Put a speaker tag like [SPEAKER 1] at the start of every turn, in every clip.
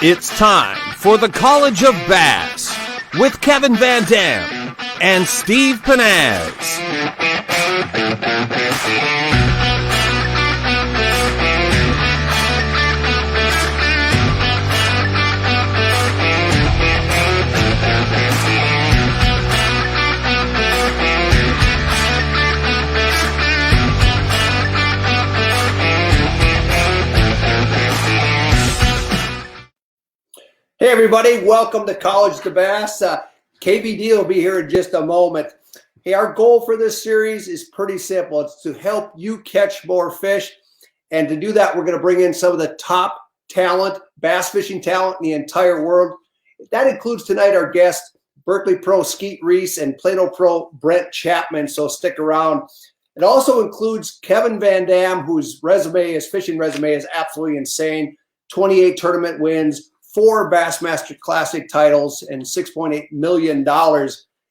[SPEAKER 1] It's time for the College of Bass with Kevin VanDam and Steve Pennaz.
[SPEAKER 2] Hey everybody, welcome to College to Bass. KVD will be here in just a moment. Hey, our goal for this series is pretty simple. It's to help you catch more fish. And to do that, we're going to bring in some of the top talent, bass fishing talent in the entire world. That includes tonight our guest, Berkeley Pro Skeet Reese and Plano Pro Brent Chapman, so stick around. It also includes Kevin VanDam, whose fishing resume is absolutely insane. 28 tournament wins, 4 Bassmaster Classic titles, and $6.8 million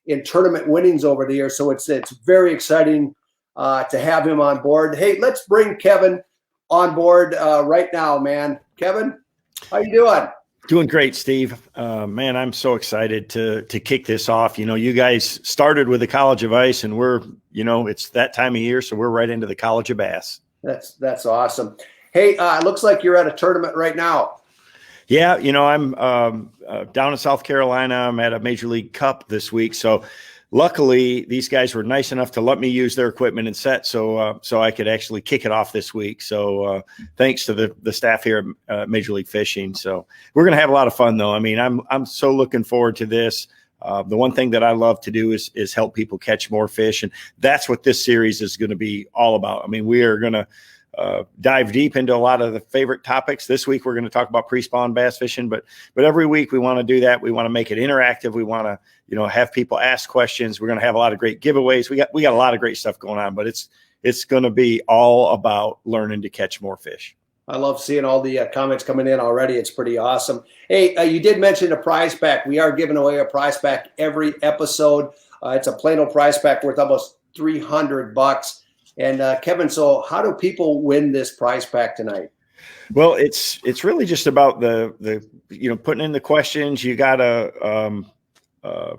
[SPEAKER 2] in tournament winnings over the years. So it's very exciting to have him on board. Hey, let's bring Kevin on board right now, man. Kevin, how you doing?
[SPEAKER 3] Doing great, Steve. Man, I'm so excited to kick this off. You know, you guys started with the College of Ice, and we're, it's that time of year, so we're right into the College of Bass.
[SPEAKER 2] That's awesome. Hey, it looks like you're at a tournament right now.
[SPEAKER 3] Yeah, I'm down in South Carolina. I'm at a Major League Cup this week. So luckily, these guys were nice enough to let me use their equipment and set so I could actually kick it off this week. So thanks to the staff here at Major League Fishing. So we're going to have a lot of fun, though. I mean, I'm so looking forward to this. The one thing that I love to do is help people catch more fish. And that's what this series is going to be all about. I mean, we are going to dive deep into a lot of the favorite topics. This week, we're going to talk about pre-spawn bass fishing, but every week we want to do that. We want to make it interactive. We want to, have people ask questions. We're going to have a lot of great giveaways. We got a lot of great stuff going on, but it's going to be all about learning to catch more fish.
[SPEAKER 2] I love seeing all the comments coming in already. It's pretty awesome. Hey, you did mention a prize pack. We are giving away a prize pack every episode. It's a Plano prize pack worth almost $300. And Kevin, so how do people win this prize pack tonight?
[SPEAKER 3] Well, it's really just about the putting in the questions. You gotta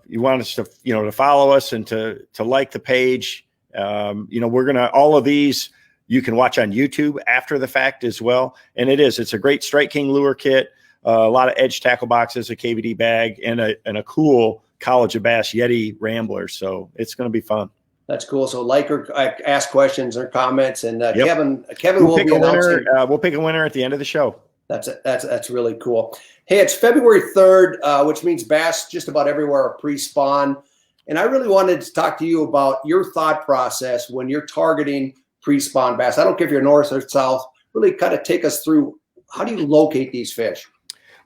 [SPEAKER 3] you want us to to follow us and to like the page. We're gonna all of these you can watch on YouTube after the fact as well. And it's a great Strike King lure kit, a lot of edge tackle boxes, a KVD bag, and a cool College of Bass Yeti Rambler. So it's going to be fun.
[SPEAKER 2] That's cool. So like or ask questions or comments, and
[SPEAKER 3] yep.
[SPEAKER 2] Kevin will be announcing.
[SPEAKER 3] We'll pick a winner at the end of the show.
[SPEAKER 2] That's really cool. Hey, it's February 3rd, which means bass just about everywhere are pre-spawn. And I really wanted to talk to you about your thought process when you're targeting pre-spawn bass. I don't care if you're north or south. Really kind of take us through, how do you locate these fish?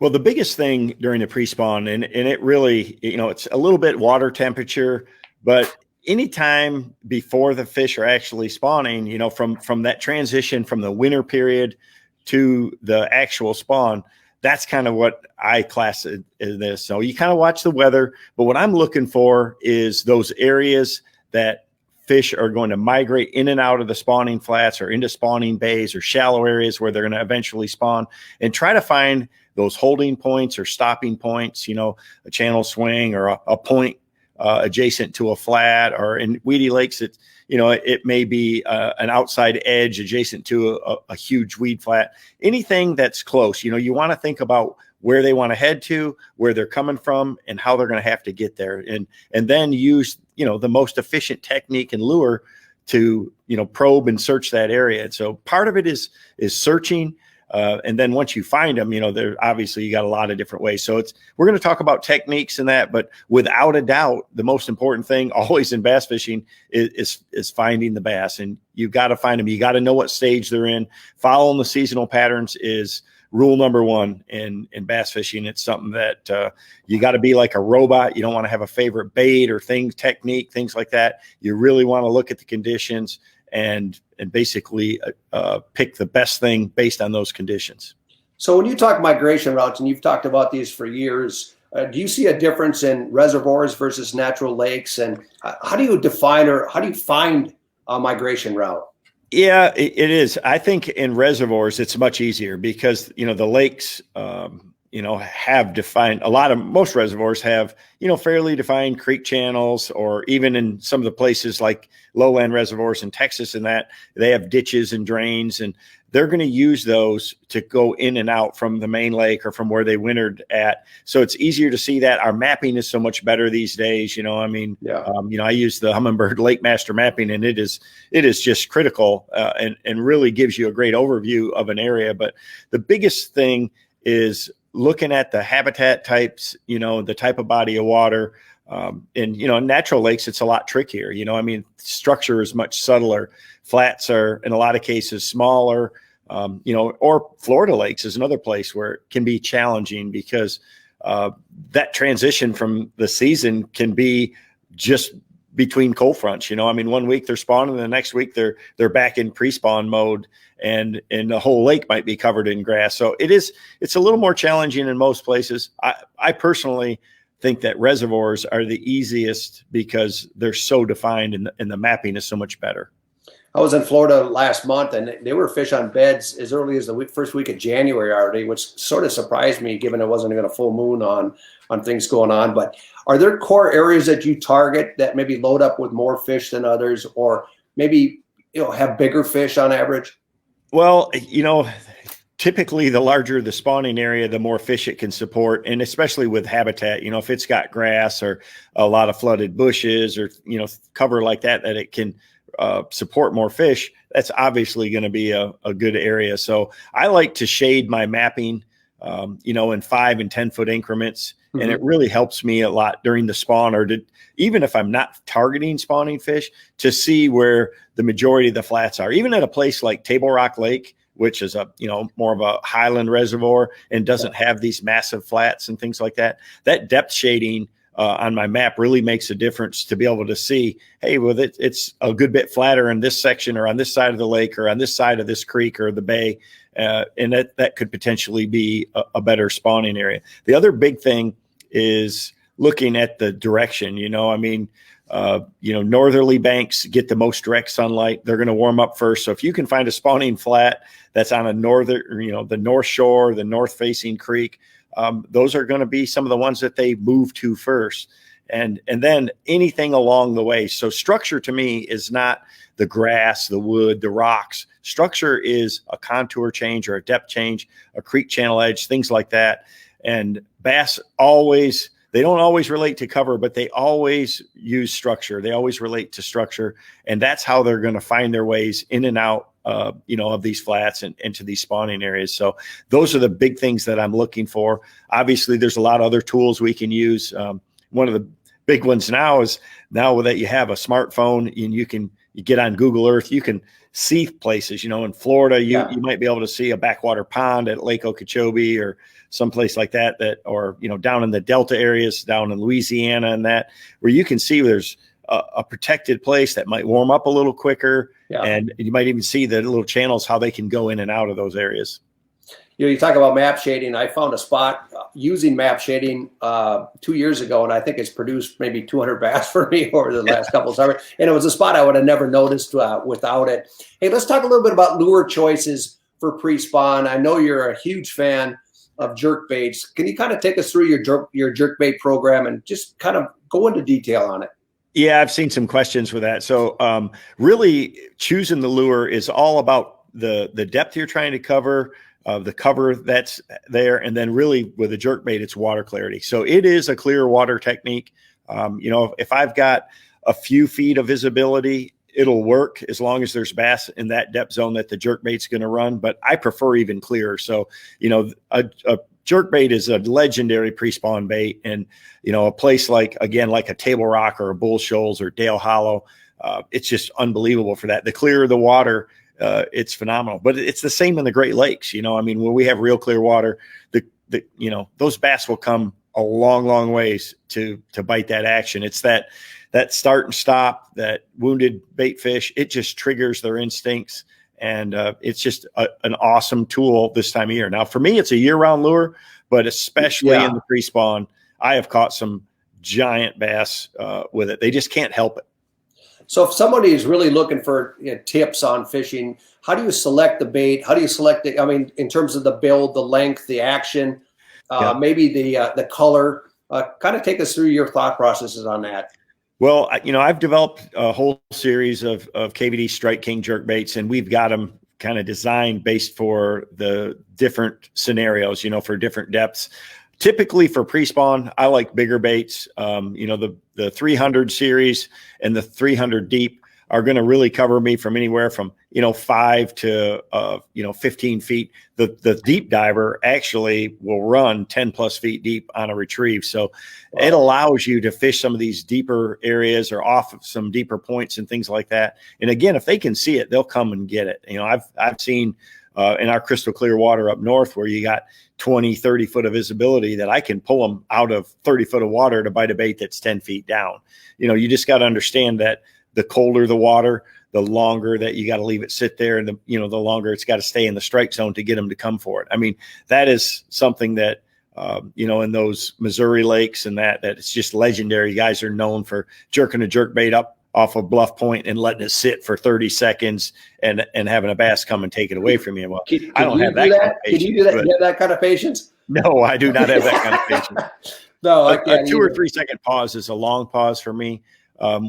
[SPEAKER 3] Well, the biggest thing during the pre-spawn, and it really, it's a little bit water temperature, but anytime before the fish are actually spawning, from that transition from the winter period to the actual spawn, that's kind of what I class it as this. So you kind of watch the weather, but what I'm looking for is those areas that fish are going to migrate in and out of the spawning flats or into spawning bays or shallow areas where they're going to eventually spawn, and try to find those holding points or stopping points, a channel swing or a point adjacent to a flat, or in weedy lakes, it may be an outside edge adjacent to a huge weed flat. Anything that's close, you want to think about where they want to head to, where they're coming from, and how they're going to have to get there, and then use the most efficient technique and lure to probe and search that area. And so part of it is searching. And then once you find them, there obviously you got a lot of different ways. So we're going to talk about techniques and that, but without a doubt, the most important thing always in bass fishing is finding the bass, and you've got to find them. You got to know what stage they're in. Following the seasonal patterns is rule number one in bass fishing. It's something that you got to be like a robot. You don't want to have a favorite bait or technique, things like that. You really want to look at the conditions and basically pick the best thing based on those conditions.
[SPEAKER 2] So when you talk migration routes, and you've talked about these for years, do you see a difference in reservoirs versus natural lakes? And how do you define, or how do you find a migration route?
[SPEAKER 3] Yeah, it is. I think in reservoirs, it's much easier because, the lakes, have defined, most reservoirs have, fairly defined creek channels, or even in some of the places like lowland reservoirs in Texas and that, they have ditches and drains, and they're going to use those to go in and out from the main lake or from where they wintered at. So it's easier to see that. Our mapping is so much better these days. I use the Humminbird Lake Master mapping, and it is just critical and really gives you a great overview of an area. But the biggest thing is looking at the habitat types, the type of body of water. In natural lakes, it's a lot trickier. Structure is much subtler. Flats are in a lot of cases smaller, or Florida lakes is another place where it can be challenging because that transition from the season can be just between cold fronts. 1 week they're spawning, the next week they're back in pre-spawn mode, and the whole lake might be covered in grass. So it's a little more challenging in most places. I personally think that reservoirs are the easiest because they're so defined and the mapping is so much better.
[SPEAKER 2] I was in Florida last month, and they were fish on beds as early as the first week of January already, which sort of surprised me given it wasn't even a full moon on things going on. But are there core areas that you target that maybe load up with more fish than others, or maybe have bigger fish on average?
[SPEAKER 3] Well, typically the larger the spawning area, the more fish it can support. And especially with habitat, if it's got grass or a lot of flooded bushes or, cover like that it can support more fish, that's obviously going to be a good area. So I like to shade my mapping, in 5 and 10 foot increments. Mm-hmm. And it really helps me a lot during the spawn, or even if I'm not targeting spawning fish, to see where the majority of the flats are. Even at a place like Table Rock Lake, which is more of a highland reservoir and doesn't have these massive flats and things like that, that depth shading on my map really makes a difference to be able to see, hey, well, it's a good bit flatter in this section or on this side of the lake or on this side of this creek or the bay. And that could potentially be a better spawning area. The other big thing is looking at the direction. Northerly banks get the most direct sunlight. They're going to warm up first. So if you can find a spawning flat that's on a the north shore, the north facing creek, those are going to be some of the ones that they move to first. And then anything along the way. So structure to me is not the grass, the wood, the rocks. Structure is a contour change or a depth change, a creek channel edge, things like that. And bass they don't always relate to cover, but they always use structure. They always relate to structure. And that's how they're going to find their ways in and out, of these flats and into these spawning areas. So those are the big things that I'm looking for. Obviously, there's a lot of other tools we can use. One of the big ones now that you have a smartphone and you get on Google Earth, you can see places. In Florida, you might be able to see a backwater pond at Lake Okeechobee or someplace like that, or down in the Delta areas, down in Louisiana and that, where you can see there's a protected place that might warm up a little quicker. Yeah. And you might even see the little channels, how they can go in and out of those areas.
[SPEAKER 2] You talk about map shading. I found a spot using map shading 2 years ago, and I think it's produced maybe 200 bass for me over the last couple of summers. And it was a spot I would have never noticed without it. Hey, let's talk a little bit about lure choices for pre-spawn. I know you're a huge fan of jerk baits. Can you kind of take us through your jerk bait program and just kind of go into detail on it?
[SPEAKER 3] Yeah, I've seen some questions with that. So really choosing the lure is all about the depth you're trying to cover, the cover that's there. And then really with a jerk bait, it's water clarity. So it is a clear water technique. If I've got a few feet of visibility, it'll work as long as there's bass in that depth zone that the jerk bait's going to run. But I prefer even clearer. So, a jerk bait is a legendary pre-spawn bait. And, a place like a Table Rock or a Bull Shoals or Dale Hollow, it's just unbelievable for that. The clearer the water, it's phenomenal. But it's the same in the Great Lakes. When we have real clear water, those bass will come a long, long ways to bite that action. It's that start and stop, that wounded bait fish, it just triggers their instincts. And it's just an awesome tool this time of year. Now, for me, it's a year-round lure, but especially in the pre-spawn, I have caught some giant bass with it. They just can't help it.
[SPEAKER 2] So if somebody is really looking for tips on fishing, how do you select the bait? How do you select it? In terms of the build, the length, the action, maybe the color. Kind of take us through your thought processes on that.
[SPEAKER 3] Well, I've developed a whole series of KVD Strike King jerk baits, and we've got them kind of designed based for the different scenarios, for different depths. Typically for pre-spawn, I like bigger baits. The 300 series and the 300 deep are going to really cover me from anywhere from 5 to 15 feet. The deep diver actually will run 10 plus feet deep on a retrieve, so it allows you to fish some of these deeper areas or off of some deeper points and things like that. And again, if they can see it, they'll come and get it. I've seen in our crystal clear water up north where you got 20, 30 foot of visibility that I can pull them out of 30 foot of water to bite a bait that's 10 feet down. You just got to understand that the colder the water, the longer that you got to leave it sit there, and the longer it's got to stay in the strike zone to get them to come for it. I mean, that is something that in those Missouri lakes and that it's just legendary. Guys are known for jerking a jerk bait up off a bluff point and letting it sit for 30 seconds and having a bass come and take it away from you. Well, I don't have that kind of patience.
[SPEAKER 2] Can you do that? You have that kind of patience?
[SPEAKER 3] No, I do not have that kind of patience.
[SPEAKER 2] No,
[SPEAKER 3] a 2 or 3 second pause is a long pause for me.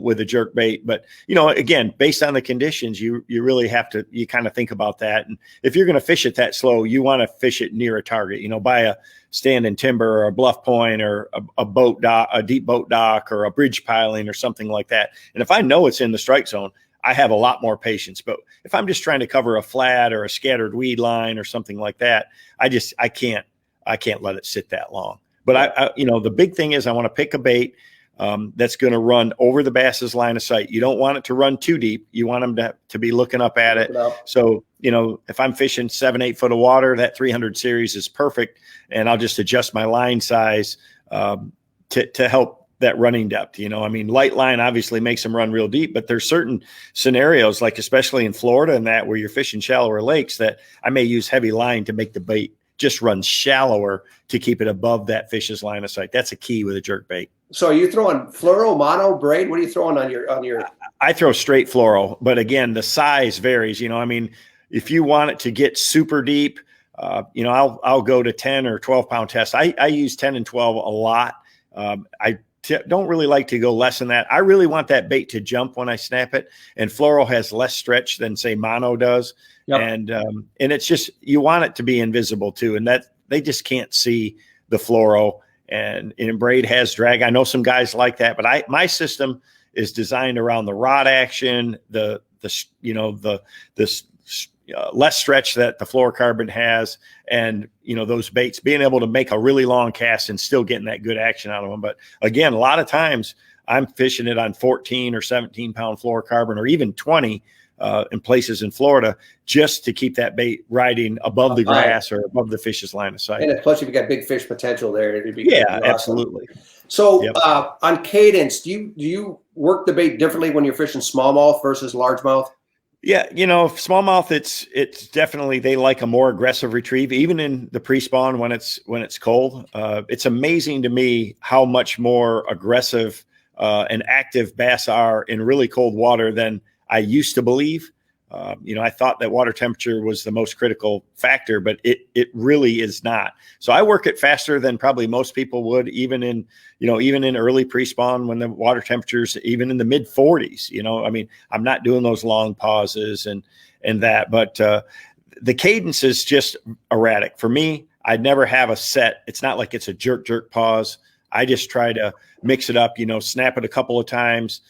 [SPEAKER 3] With a jerk bait. But, again, based on the conditions, you really have to, you kind of think about that. And if you're going to fish it that slow, you want to fish it near a target, by a standing timber or a bluff point or a boat dock, a deep boat dock or a bridge piling or something like that. And if I know it's in the strike zone, I have a lot more patience. But if I'm just trying to cover a flat or a scattered weed line or something like that, I can't let it sit that long. But the big thing is I want to pick a bait that's going to run over the bass's line of sight. You don't want it to run too deep. You want them to be looking up at it. So, if I'm fishing 7-8 foot of water, that 300 series is perfect. And I'll just adjust my line size to help that running depth. Light line obviously makes them run real deep, but there's certain scenarios, like especially in Florida and that where you're fishing shallower lakes, that I may use heavy line to make the bait just run shallower to keep it above that fish's line of sight. That's a key with a jerk bait.
[SPEAKER 2] So are you throwing fluoro, mono, braid? What are you throwing on your?
[SPEAKER 3] I throw straight fluoro, but again, the size varies. If you want it to get super deep, I'll go to 10 or 12 pound tests. I use 10 and 12 a lot. Don't really like to go less than that. I really want that bait to jump when I snap it, and fluoro has less stretch than say mono does. Yep. And it's just, you want it to be invisible too. And that they just can't see the fluoro, and braid has drag. I know some guys like that, but my system is designed around the rod action, the less stretch that the fluorocarbon has, and those baits being able to make a really long cast and still getting that good action out of them. But again, a lot of times I'm fishing it on 14 or 17 pound fluorocarbon or even 20 in places in Florida, just to keep that bait riding above the grass or above the fish's line of sight.
[SPEAKER 2] And plus, if you got big fish potential there, it'd be
[SPEAKER 3] awesome. Absolutely.
[SPEAKER 2] So on cadence, do you work the bait differently when you're fishing smallmouth versus largemouth?
[SPEAKER 3] Yeah, smallmouth, it's definitely, they like a more aggressive retrieve, even in the pre-spawn when it's cold. It's amazing to me how much more aggressive and active bass are in really cold water than I used to believe. I thought that water temperature was the most critical factor, but it really is not. So I work it faster than probably most people would, even in early pre-spawn when the water temperature's even in the mid 40s. I'm not doing those long pauses and that, but the cadence is just erratic. For me, I'd never have a set. It's not like it's a jerk pause. I just try to mix it up, snap it a couple of times,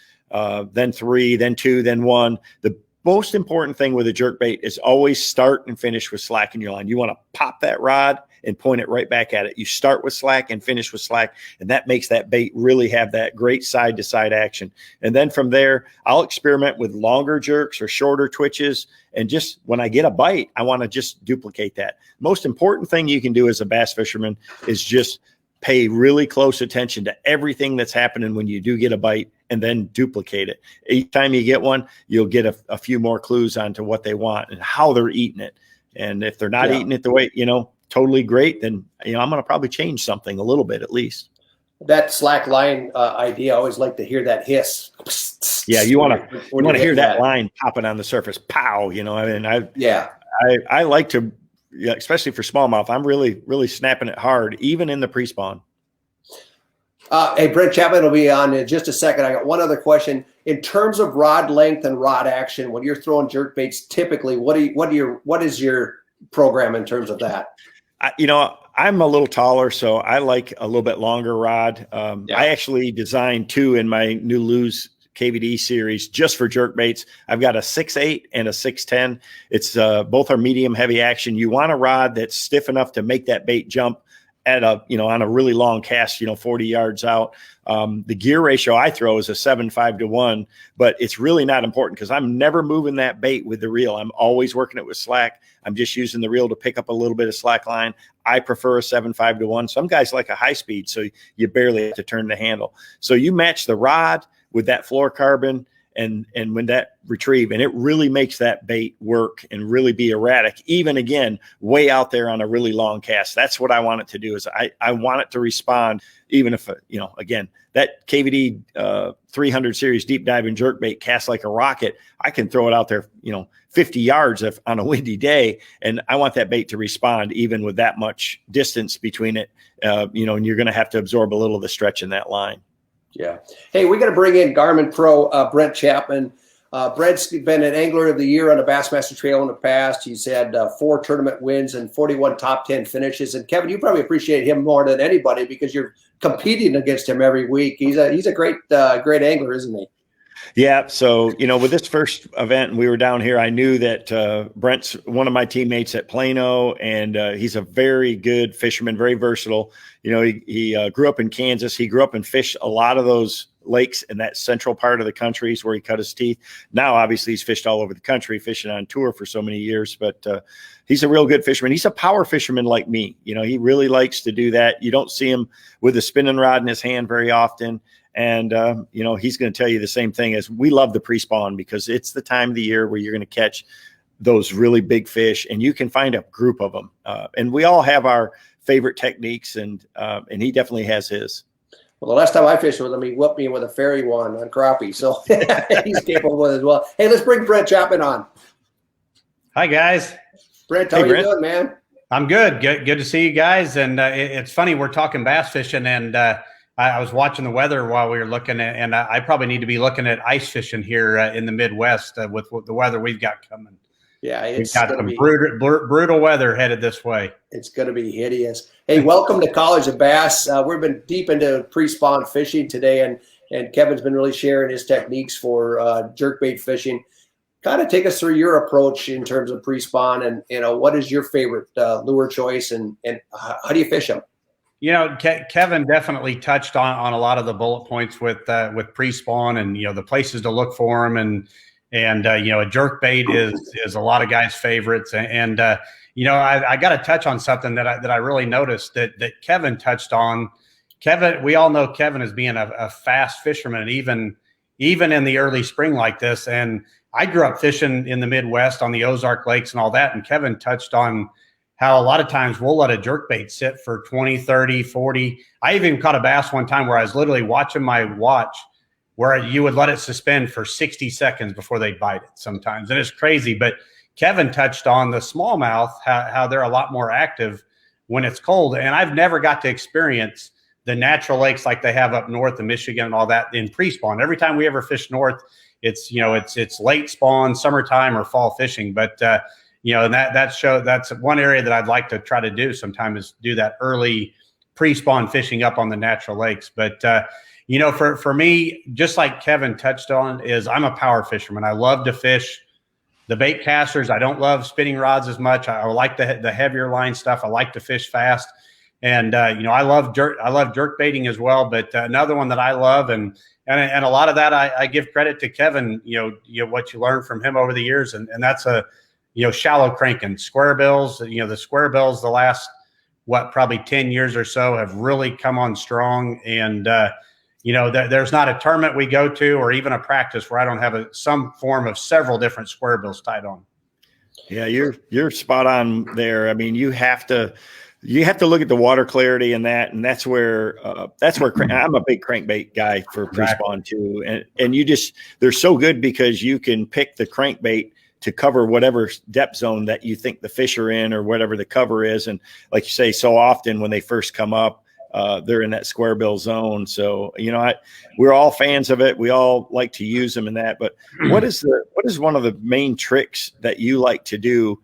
[SPEAKER 3] then 3, then 2, then 1. The most important thing with a jerk bait is always start and finish with slack in your line. You want to pop that rod and point it right back at it. You start with slack and finish with slack, and that makes that bait really have that great side-to-side action. And then from there, I'll experiment with longer jerks or shorter twitches, and just when I get a bite, I want to just duplicate that. Most important thing you can do as a bass fisherman is just pay really close attention to everything that's happening when you do get a bite, and then duplicate it. Each time you get one, you'll get a few more clues onto what they want and how they're eating it. And if they're not eating it the way, totally great, then, I'm going to probably change something a little bit at least.
[SPEAKER 2] That slack line idea, I always like to hear that hiss.
[SPEAKER 3] Yeah, you want to hear that line popping on the surface. Pow, I like to yeah, especially for smallmouth, I'm really snapping it hard, even in the pre-spawn.
[SPEAKER 2] Hey, Brent Chapman will be on in just a second. I got one other question. In terms of rod length and rod action, when you're throwing jerk baits, typically, what is your program in terms of that?
[SPEAKER 3] I'm a little taller, so I like a little bit longer rod. I actually designed 2 in my new Lew's KVD series just for jerk baits. I've got a 6.8 and a 6.10. It's both are medium heavy action. You want a rod that's stiff enough to make that bait jump at on a really long cast, 40 yards out. The gear ratio I throw is a 7.5 to 1, but it's really not important because I'm never moving that bait with the reel. I'm always working it with slack. I'm just using the reel to pick up a little bit of slack line. I prefer a 7.5 to 1. Some guys like a high speed, so you barely have to turn the handle. So you match the rod with that fluorocarbon and when that retrieve, and it really makes that bait work and really be erratic, even again, way out there on a really long cast. That's what I want it to do is I want it to respond, even if, again, that KVD 300 series deep dive and jerk bait casts like a rocket. I can throw it out there, 50 yards on a windy day. And I want that bait to respond even with that much distance between it, and you're going to have to absorb a little of the stretch in that line.
[SPEAKER 2] Yeah. Hey, we got to bring in Garmin Pro Brent Chapman. Brent's been an Angler of the Year on the Bassmaster Trail in the past. He's had 4 tournament wins and 41 top 10 finishes. And Kevin, you probably appreciate him more than anybody because you're competing against him every week. He's a great angler, isn't he?
[SPEAKER 3] Yeah. So, with this first event, we were down here. I knew that Brent's one of my teammates at Plano, and he's a very good fisherman, very versatile. He grew up in Kansas. He grew up and fished a lot of those lakes in that central part of the country is where he cut his teeth. Now, obviously, he's fished all over the country, fishing on tour for so many years, but he's a real good fisherman. He's a power fisherman like me. He really likes to do that. You don't see him with a spinning rod in his hand very often. And, he's going to tell you the same thing as we love the pre-spawn because it's the time of the year where you're going to catch those really big fish and you can find a group of them. And we all have our favorite techniques and he definitely has his.
[SPEAKER 2] Well, the last time I fished with him, he whooped me with a fairy one on crappie. So he's capable with it as well. Hey, let's bring Brent Chapman on.
[SPEAKER 4] Hi, guys.
[SPEAKER 2] Brent, how are you doing, man?
[SPEAKER 4] I'm good. Good to see you guys. And it's funny, we're talking bass fishing, and I was watching the weather while we were looking at, and I probably need to be looking at ice fishing here in the Midwest with the weather we've got coming.
[SPEAKER 2] Yeah,
[SPEAKER 4] we've got some brutal weather headed this way.
[SPEAKER 2] It's going to be hideous. Hey, welcome to College of Bass. We've been deep into pre-spawn fishing today, and Kevin's been really sharing his techniques for jerkbait fishing. Kind of take us through your approach in terms of pre-spawn, and what is your favorite lure choice, and how do you fish them?
[SPEAKER 4] Kevin definitely touched on a lot of the bullet points with pre-spawn and the places to look for them, and a jerkbait is a lot of guys' favorites, and I got to touch on something that I really noticed that Kevin touched on. Kevin, we all know Kevin as being a fast fisherman, even in the early spring like this. And I grew up fishing in the Midwest on the Ozark Lakes and all that. And Kevin touched on how a lot of times we'll let a jerkbait sit for 20, 30, 40. I even caught a bass one time where I was literally watching my watch where you would let it suspend for 60 seconds before they bite it sometimes. And it's crazy. But Kevin touched on the smallmouth, how they're a lot more active when it's cold. And I've never got to experience the natural lakes like they have up north in Michigan and all that in pre-spawn. Every time we ever fish north, it's late spawn, summertime, or fall fishing. But and that's one area that I'd like to try to do sometime is do that early pre-spawn fishing up on the natural lakes. But for me, just like Kevin touched on, is I'm a power fisherman. I love to fish the bait casters. I don't love spinning rods as much. I like the heavier line stuff. I like to fish fast. And, I love jerk baiting as well. But another one that I love, and a lot of that I give credit to Kevin, what you learned from him over the years. And that's shallow cranking. Square bills, the square bills the last, probably 10 years or so have really come on strong. And, there's not a tournament we go to or even a practice where I don't have some form of several different square bills tied on.
[SPEAKER 3] Yeah, you're spot on there. I mean, you have to look at the water clarity and that's where I'm a big crankbait guy for pre-spawn too. And they're so good because you can pick the crankbait to cover whatever depth zone that you think the fish are in or whatever the cover is. And like you say, so often when they first come up, they're in that square bill zone. So, we're all fans of it. We all like to use them in that. But what is one of the main tricks that you like to do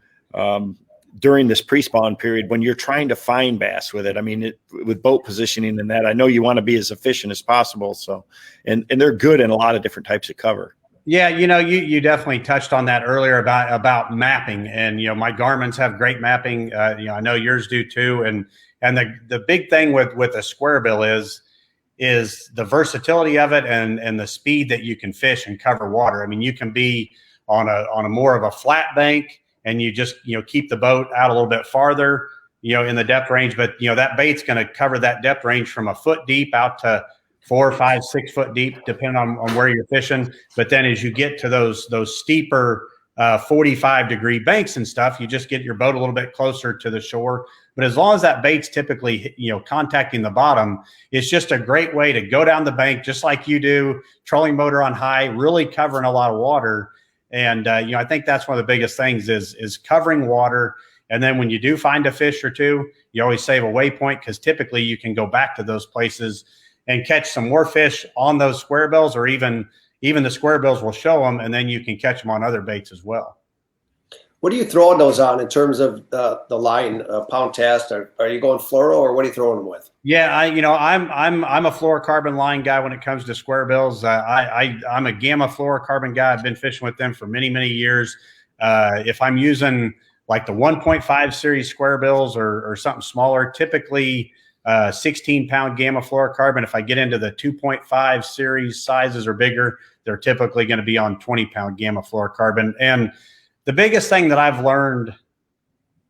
[SPEAKER 3] during this pre-spawn period when you're trying to find bass with it? I mean, with boat positioning and that, I know you want to be as efficient as possible. So, and they're good in a lot of different types of cover.
[SPEAKER 4] Yeah, you definitely touched on that earlier about mapping, and my Garmin's have great mapping. I know yours do too. And the big thing with a square bill is the versatility of it and the speed that you can fish and cover water. I mean, you can be on a more of a flat bank, and you just keep the boat out a little bit farther, in the depth range. But that bait's going to cover that depth range from a foot deep out to 4, 5, 6 foot deep, depending on where you're fishing. But then as you get to those steeper 45-degree banks and stuff, you just get your boat a little bit closer to the shore. But as long as that bait's typically contacting the bottom, it's just a great way to go down the bank just like you do, trolling motor on high, really covering a lot of water. And I think that's one of the biggest things is covering water. And then when you do find a fish or two, you always save a waypoint, because typically you can go back to those places and catch some more fish on those square bills, or even the square bills will show them, and then you can catch them on other baits as well.
[SPEAKER 2] What are you throwing those on in terms of the line, pound test? Are you going fluoro, or what are you throwing them with? Yeah,
[SPEAKER 4] I'm a fluorocarbon line guy when it comes to square bills. I'm a gamma fluorocarbon guy. I've been fishing with them for many, many years. If I'm using like the 1.5 series square bills or something smaller, typically 16-pound gamma fluorocarbon. If I get into the 2.5 series sizes or bigger, they're typically going to be on 20-pound gamma fluorocarbon. And the biggest thing that I've learned,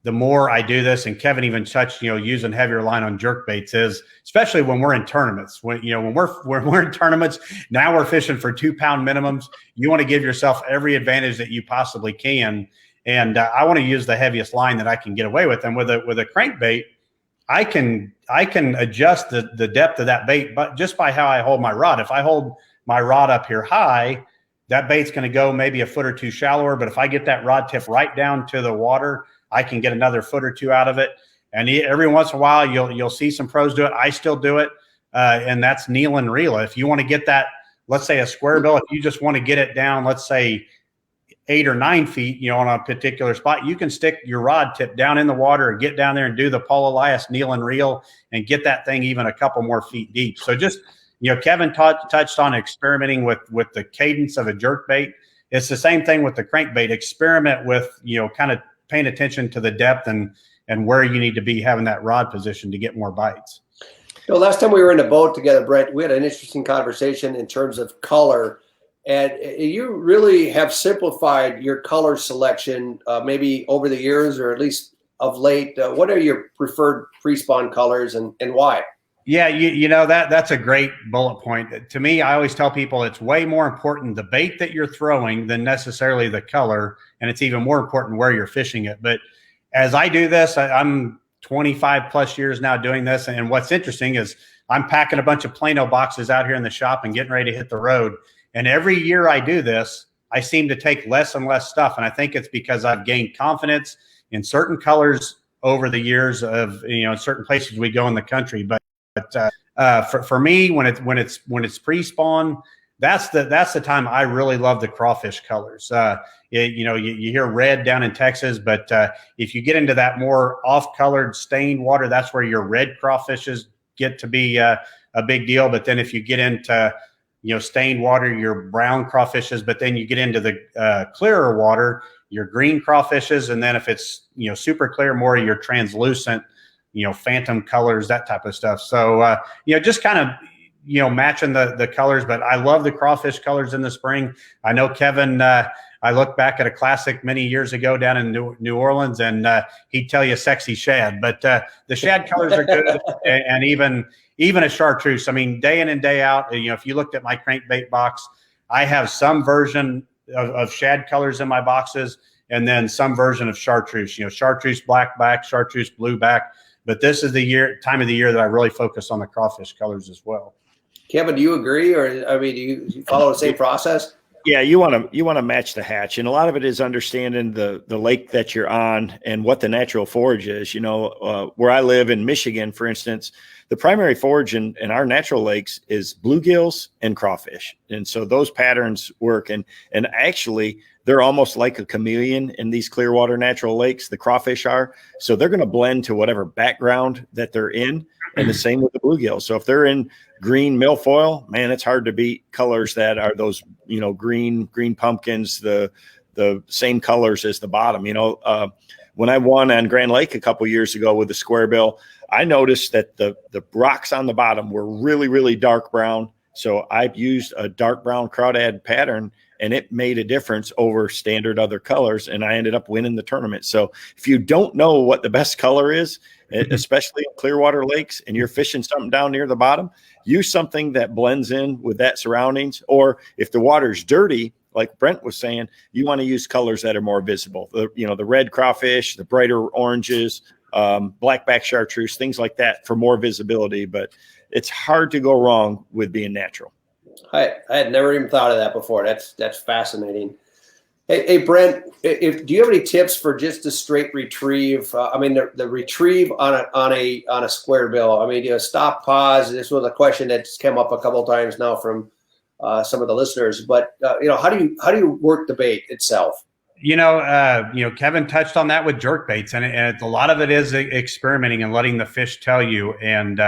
[SPEAKER 4] the more I do this, and Kevin even touched, using heavier line on jerk baits, is especially when we're in tournaments. When we're in tournaments, now we're fishing for 2-pound minimums. You want to give yourself every advantage that you possibly can, and I want to use the heaviest line that I can get away with. And with a crankbait, I can adjust the depth of that bait, but just by how I hold my rod. If I hold my rod up here high, that bait's going to go maybe a foot or two shallower. But if I get that rod tip right down to the water, I can get another foot or two out of it. And every once in a while, you'll see some pros do it. I still do it, and that's kneel and reel. If you want to get that, let's say a square bill, if you just want to get it down, let's say 8 or 9 feet, on a particular spot, you can stick your rod tip down in the water and get down there and do the Paul Elias kneel and reel and get that thing even a couple more feet deep. So just, Kevin touched on experimenting with the cadence of a jerk bait. It's the same thing with the crankbait. Experiment with, kind of paying attention to the depth and where you need to be having that rod position to get more bites.
[SPEAKER 2] Last time we were in a boat together, Brent, we had an interesting conversation in terms of color. And you really have simplified your color selection, maybe over the years, or at least of late. What are your preferred pre-spawn colors, and why?
[SPEAKER 4] Yeah, that's a great bullet point. To me, I always tell people it's way more important the bait that you're throwing than necessarily the color, and it's even more important where you're fishing it. But as I do this, I'm 25 plus years now doing this, and what's interesting is I'm packing a bunch of Plano boxes out here in the shop and getting ready to hit the road. And every year I do this, I seem to take less and less stuff. And I think it's because I've gained confidence in certain colors over the years of, certain places we go in the country. But for me, when it's pre-spawn, that's the time I really love the crawfish colors. You hear red down in Texas, but if you get into that more off-colored stained water, that's where your red crawfishes get to be a big deal. But then if you get into stained water, your brown crawfishes, but then you get into the clearer water, your green crawfishes, and then if it's super clear, more your translucent, phantom colors, that type of stuff. So just kind of matching the colors. But I love the crawfish colors in the spring. I know Kevin. I look back at a classic many years ago down in New Orleans, and he'd tell you sexy shad. But the shad colors are good, and even a chartreuse. I mean, day in and day out, if you looked at my crankbait box, I have some version of shad colors in my boxes, and then some version of chartreuse. Chartreuse black back, chartreuse blue back. But this is the time of the year that I really focus on the crawfish colors as well.
[SPEAKER 2] Kevin, do you agree, or do you follow the same process?
[SPEAKER 3] Yeah, you want to match the hatch, and a lot of it is understanding the lake that you're on and what the natural forage is. Where I live in Michigan, for instance, the primary forage in our natural lakes is bluegills and crawfish, and so those patterns work. And actually, they're almost like a chameleon in these clear water natural lakes. The crawfish are, so they're going to blend to whatever background that they're in, and the same with the bluegills. So if they're in green milfoil, man, it's hard to beat colors that are those, green pumpkins, the same colors as the bottom. When I won on Grand Lake a couple years ago with the square bill, I noticed that the rocks on the bottom were really, really dark brown. So I've used a dark brown crawdad pattern, and it made a difference over standard other colors, and I ended up winning the tournament. So if you don't know what the best color is, especially in Clearwater lakes, and you're fishing something down near the bottom, use something that blends in with that surroundings. Or if the water's dirty, like Brent was saying, you want to use colors that are more visible. The red crawfish, the brighter oranges, blackback chartreuse, things like that for more visibility. But it's hard to go wrong with being natural.
[SPEAKER 2] I had never even thought of that before. That's fascinating. Hey Brent, do you have any tips for just a straight retrieve? The retrieve on a square bill. Stop, pause. This was a question that's come up a couple of times now from some of the listeners. But how do you work the bait itself?
[SPEAKER 4] Kevin touched on that with jerk baits, and a lot of it is experimenting and letting the fish tell you. And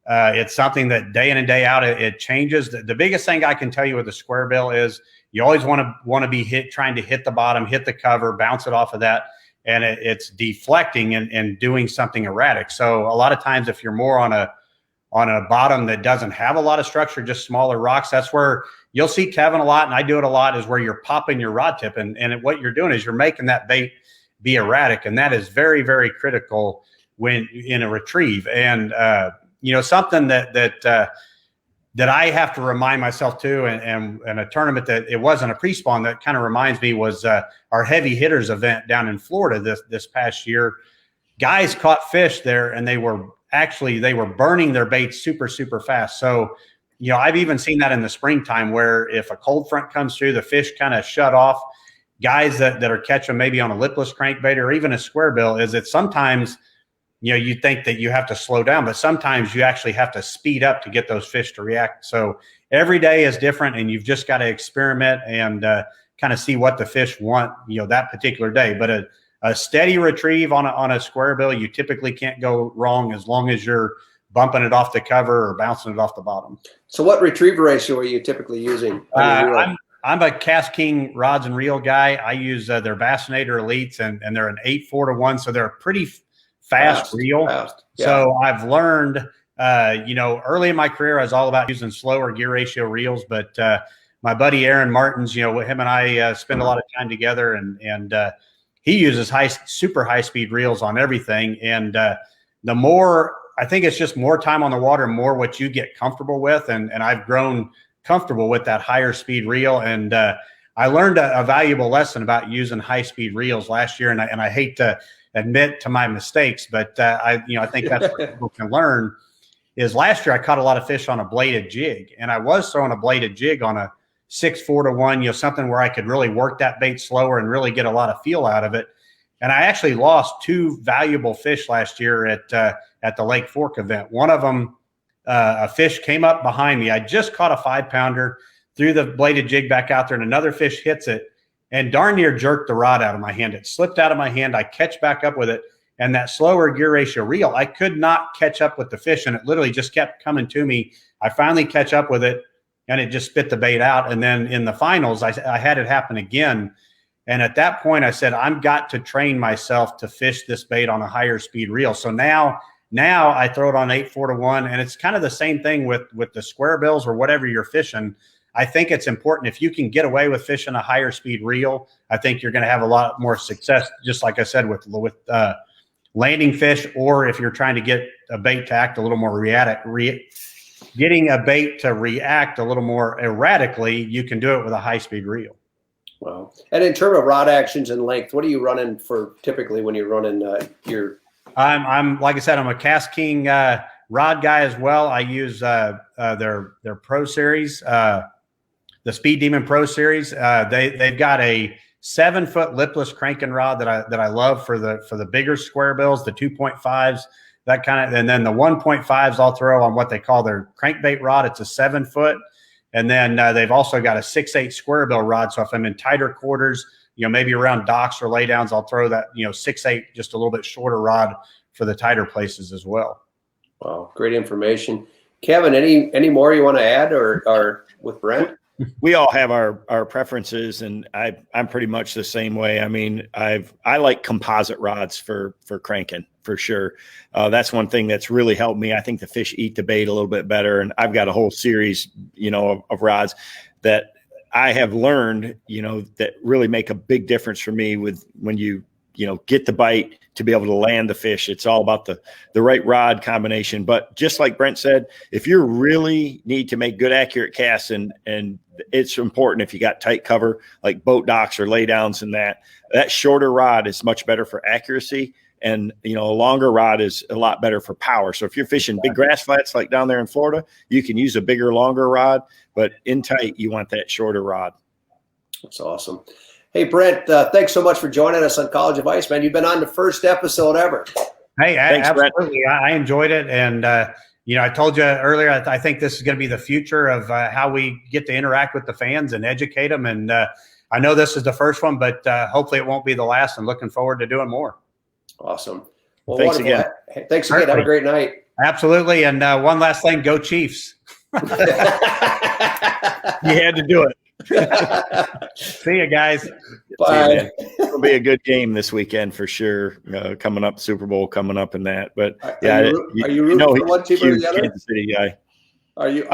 [SPEAKER 4] it's something that day in and day out, it changes. The biggest thing I can tell you with the square bill is you always want to be trying to hit the bottom, hit the cover, bounce it off of that, and it's deflecting and doing something erratic. So a lot of times, if you're more on a bottom that doesn't have a lot of structure, just smaller rocks, that's where you'll see Kevin a lot, and I do it a lot, is where you're popping your rod tip, and what you're doing is you're making that bait be erratic, and that is very, very critical when in a retrieve. And something that I have to remind myself too, and a tournament that it wasn't a pre-spawn that kind of reminds me was our heavy hitters event down in Florida this past year. Guys caught fish there, and they were burning their baits super, super fast. So, I've even seen that in the springtime where if a cold front comes through, the fish kind of shut off. Guys that are catching maybe on a lipless crankbait or even a square bill, is that sometimes you think that you have to slow down, but sometimes you actually have to speed up to get those fish to react. So every day is different, and you've just got to experiment and kind of see what the fish want, that particular day. But a steady retrieve on a square bill, you typically can't go wrong as long as you're bumping it off the cover or bouncing it off the bottom.
[SPEAKER 2] So what retriever ratio are you typically using?
[SPEAKER 4] I'm a Cast King rods and reel guy. I use their Bassinator Elites, and they're an 8-4-1, so they're a pretty fast reel. Yeah. So I've learned, early in my career, I was all about using slower gear ratio reels, but my buddy Aaron Martins, him and I spend a lot of time together, and he uses super high speed reels on everything. And the more, I think it's just more time on the water, more what you get comfortable with. And I've grown comfortable with that higher speed reel. And I learned a valuable lesson about using high speed reels last year. And I hate to admit to my mistakes, but I think that's what people can learn. Is last year I caught a lot of fish on a bladed jig, and I was throwing a bladed jig on a 6-4-1, something where I could really work that bait slower and really get a lot of feel out of it. And I actually lost 2 valuable fish last year at the Lake Fork event. One of them, a fish came up behind me. I just caught a 5-pounder, threw the bladed jig back out there, and another fish hits it and darn near jerked the rod out of my hand. It slipped out of my hand. I catch back up with it, and that slower gear ratio reel, I could not catch up with the fish, and it literally just kept coming to me. I finally catch up with it, and it just spit the bait out. And then in the finals, I had it happen again. And at that point, I said, I've got to train myself to fish this bait on a higher speed reel. So now I throw it on 8-4-1, and it's kind of the same thing with the square bills or whatever you're fishing. I think it's important, if you can get away with fishing a higher speed reel, I think you're going to have a lot more success, just like I said, with landing fish, or if you're trying to get a bait to act a little more getting a bait to react a little more erratically, you can do it with a high speed reel.
[SPEAKER 2] Wow. And in terms of rod actions and length, what are you running for typically when you're running your?
[SPEAKER 4] I'm like I said, I'm a Cast King rod guy as well. I use their Pro Series. The Speed Demon Pro Series. They've got a 7-foot lipless cranking rod that I love for the bigger square bills, the 2.5s, that kind of, and then the 1.5s I'll throw on what they call their crankbait rod. It's a 7-foot. And then they've also got a 6/8 square bill rod. So if I'm in tighter quarters, maybe around docks or laydowns, I'll throw that, 6/8, just a little bit shorter rod for the tighter places as well.
[SPEAKER 2] Wow, great information. Kevin, any more you want to add or with Brent?
[SPEAKER 3] We all have our preferences, and I'm pretty much the same way. I mean, I like composite rods for cranking for sure. That's one thing that's really helped me. I think the fish eat the bait a little bit better, and I've got a whole series, of rods that I have learned, that really make a big difference for me with when you get the bite to be able to land the fish. It's all about the right rod combination. But just like Brent said, if you really need to make good, accurate casts, and it's important if you got tight cover like boat docks or laydowns, and that shorter rod is much better for accuracy. And, a longer rod is a lot better for power. So if you're fishing big grass flats like down there in Florida, you can use a bigger, longer rod, but in tight, you want that shorter rod.
[SPEAKER 2] That's awesome. Hey, Brent, thanks so much for joining us on College of Ice, man. You've been on the first episode ever.
[SPEAKER 4] Hey,
[SPEAKER 3] thanks,
[SPEAKER 4] absolutely. Brent. I enjoyed it. And, I told you earlier, I think this is going to be the future of how we get to interact with the fans and educate them. And I know this is the first one, but hopefully it won't be the last. I'm looking forward to doing more.
[SPEAKER 2] Awesome. Well,
[SPEAKER 3] thanks
[SPEAKER 2] wonderful.
[SPEAKER 3] again.
[SPEAKER 2] Hey, thanks again. Have a great night.
[SPEAKER 4] Absolutely. And one last thing, go Chiefs.
[SPEAKER 3] You had to do it.
[SPEAKER 4] See you guys.
[SPEAKER 2] Bye.
[SPEAKER 3] It'll be a good game this weekend for sure. Coming up, Super Bowl coming up in that. But
[SPEAKER 2] are you rooting for one team or the other?
[SPEAKER 3] Kansas City guy.
[SPEAKER 2] Who are you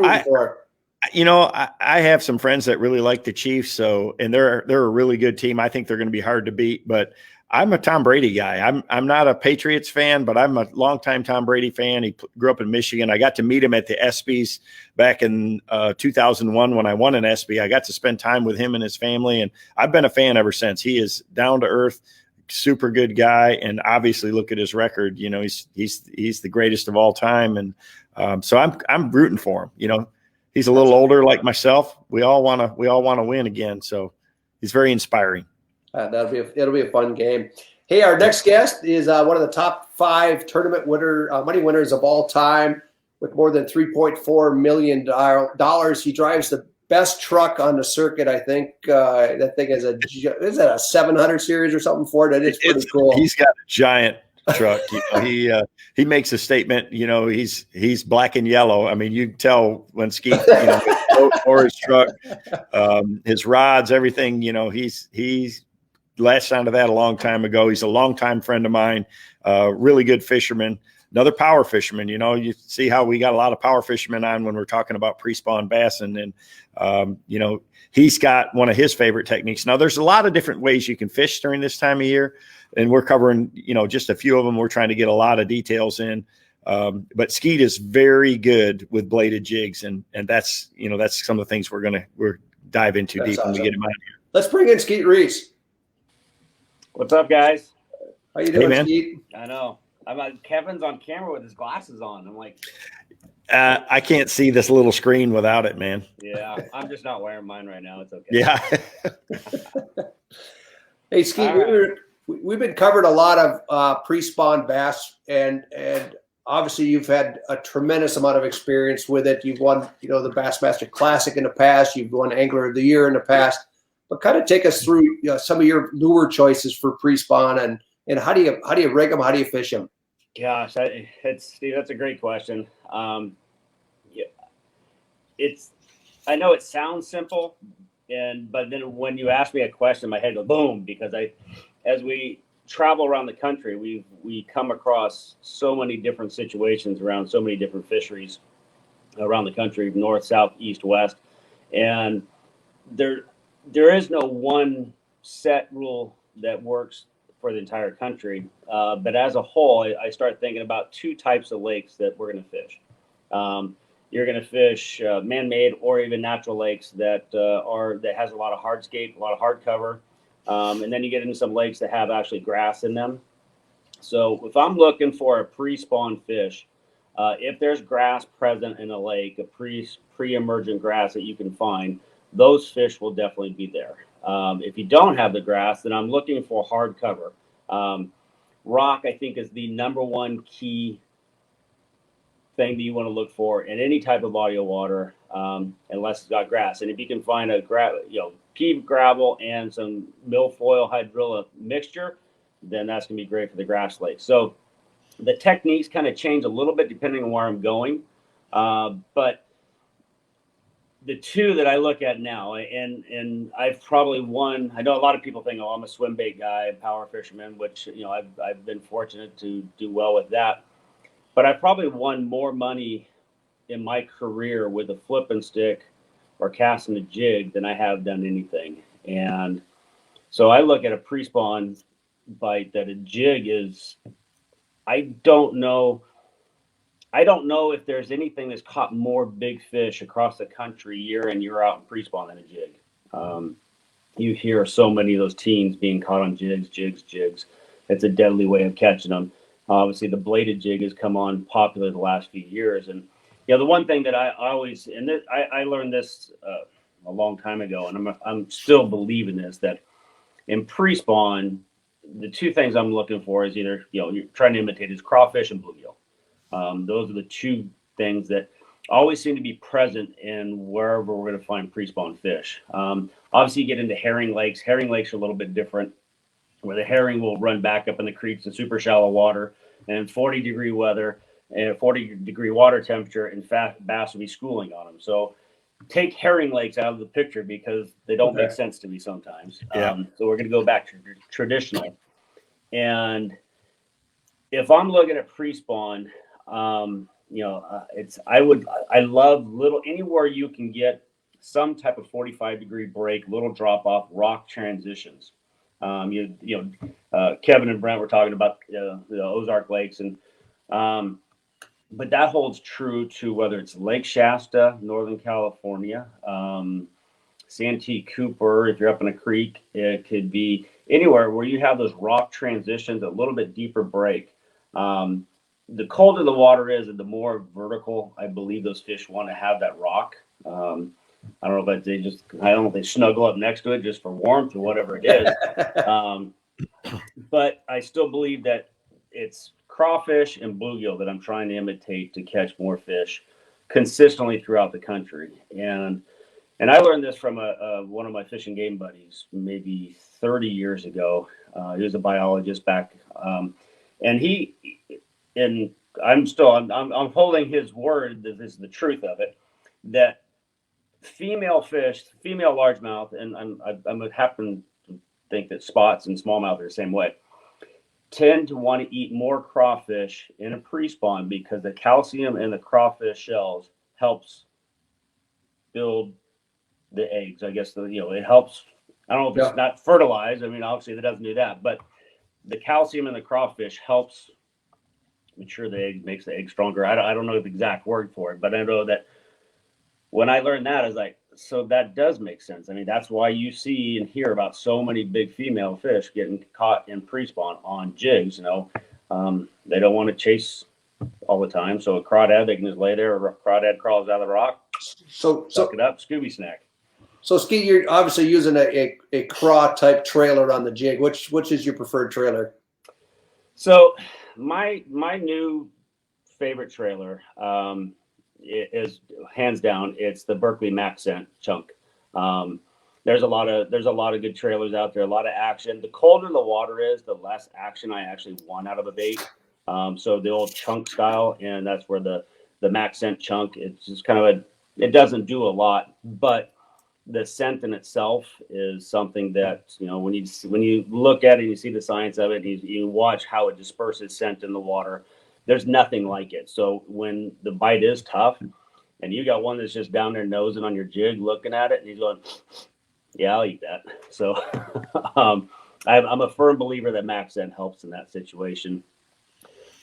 [SPEAKER 2] rooting for?
[SPEAKER 3] I have some friends that really like the Chiefs, and they're a really good team. I think they're going to be hard to beat, but I'm a Tom Brady guy. I'm not a Patriots fan, but I'm a longtime Tom Brady fan. He grew up in Michigan. I got to meet him at the ESPYs back in 2001 when I won an ESPY. I got to spend time with him and his family, and I've been a fan ever since. He is down to earth, super good guy, and obviously look at his record. He's the greatest of all time, and so I'm rooting for him. He's a little older like myself. We all want to win again, so he's very inspiring.
[SPEAKER 2] It'll be a fun game. Hey, our next guest is one of the top 5 tournament money winners of all time, with more than $3.4 million. He drives the best truck on the circuit. I think that thing is a 700 series or something for it. It's pretty cool.
[SPEAKER 3] He's got a giant truck. He makes a statement. He's black and yellow. I mean, you can tell when Skeet, his boat or his truck, his rods, everything. He's latched onto that a long time ago. He's a longtime friend of mine, really good fisherman, another power fisherman. You see how we got a lot of power fishermen on when we're talking about pre-spawn bass, and he's got one of his favorite techniques. Now, there's a lot of different ways you can fish during this time of year, and we're covering, just a few of them. We're trying to get a lot of details in. But Skeet is very good with bladed jigs, and that's some of the things we're dive into deep when we get him out here.
[SPEAKER 2] Let's bring in Skeet Reese.
[SPEAKER 5] What's up, guys?
[SPEAKER 2] How you doing,
[SPEAKER 3] man?
[SPEAKER 2] Skeet?
[SPEAKER 5] I know. Kevin's on camera with his glasses on. I'm like,
[SPEAKER 3] I can't see this little screen without it, man.
[SPEAKER 5] yeah, I'm just not wearing mine right now. It's okay.
[SPEAKER 3] Yeah.
[SPEAKER 2] Hey, Skeet, we've been covering a lot of pre-spawn bass, and obviously you've had a tremendous amount of experience with it. You've won, the Bassmaster Classic in the past. You've won Angler of the Year in the past. But kind of take us through some of your lure choices for pre-spawn, and how do you rig them? How do you fish them?
[SPEAKER 5] Gosh, Steve, that's a great question. I know it sounds simple, but then when you ask me a question, my head goes boom, because as we travel around the country, we come across so many different situations around so many different fisheries around the country, north, south, east, west, and there is no one set rule that works for the entire country. But as a whole, I start thinking about 2 types of lakes that we're going to fish. You're going to fish man-made or even natural lakes that has a lot of hardscape, a lot of hard cover. And then you get into some lakes that have actually grass in them. So if I'm looking for a pre-spawn fish, If there's grass present in a lake, a pre-emergent grass that you can find, those fish will definitely be there. If you don't have the grass, then I'm looking for hard cover. Rock, I think, is the number one key thing that you want to look for in any type of body of water, unless it's got grass. And if you can find a pea gravel and some milfoil hydrilla mixture, then that's going to be great for the grass lake. So the techniques kind of change a little bit depending on where I'm going. But the two that I look at now, and I've probably won, I know a lot of people think, oh, I'm a swim bait guy, power fisherman, which, I've been fortunate to do well with that. But I probably won more money in my career with a flipping stick or casting a jig than I have done anything. And so I look at a pre-spawn bite that a jig is, I don't know if there's anything that's caught more big fish across the country year in, year out in pre-spawn than a jig. You hear so many of those teens being caught on jigs. It's a deadly way of catching them. Obviously, the bladed jig has come on popular the last few years. And, the one thing that I always, and I learned this a long time ago, and I'm still believing this, that in pre-spawn, the two things I'm looking for is either, you're trying to imitate is crawfish and bluegill. Those are the two things that always seem to be present in wherever we're going to find pre-spawn fish. Obviously, you get into herring lakes. Herring lakes are a little bit different, where the herring will run back up in the creeks in super shallow water, and 40-degree weather and 40-degree water temperature, in fact, bass will be schooling on them. So take herring lakes out of the picture because they don't make sense to me sometimes.
[SPEAKER 3] Yeah.
[SPEAKER 5] So we're going to go back to traditional. And if I'm looking at pre-spawn, I love little, anywhere you can get some type of 45-degree break, little drop off, rock transitions. Kevin and Brent were talking about the Ozark Lakes, and but that holds true to whether it's Lake Shasta, Northern California, Santee Cooper. If you're up in a creek, it could be anywhere where you have those rock transitions, a little bit deeper break. The colder the water is, and the more vertical, I believe those fish want to have that rock. I don't know if they snuggle up next to it just for warmth or whatever it is. But I still believe that it's crawfish and bluegill that I'm trying to imitate to catch more fish consistently throughout the country. And I learned this from one of my fish and game buddies maybe 30 years ago. He was a biologist back, and I'm holding his word that this is the truth of it, that female fish, female largemouth, and I would happen to think that spots and smallmouth are the same way, tend to want to eat more crawfish in a pre-spawn because the calcium in the crawfish shells helps build the eggs. I guess it helps. I don't know if it's not fertilized. I mean, obviously that doesn't do that, but the calcium in the crawfish helps mature the egg, makes the egg stronger. I don't know the exact word for it, but I know that when I learned that, I was like, so that does make sense. I mean, that's why you see and hear about so many big female fish getting caught in pre-spawn on jigs. They don't want to chase all the time. So a crawdad, they can just lay there, or a crawdad crawls out of the rock, suck it up, Scooby snack.
[SPEAKER 2] So Skeet, you're obviously using a craw type trailer on the jig. Which is your preferred trailer? So
[SPEAKER 5] my new favorite trailer, it is hands down, it's the Berkley Maxent chunk. There's a lot of good trailers out there, a lot of action. The colder the water is, the less action I actually want out of a bait. So the old chunk style, and that's where the Maxent chunk, it's just kind of it doesn't do a lot, but the scent in itself is something that, when you look at it and you see the science of it, and you watch how it disperses scent in the water, there's nothing like it. So when the bite is tough and you got one that's just down there nosing on your jig, looking at it, and he's going, yeah, I'll eat that. So I'm a firm believer that Maxent helps in that situation.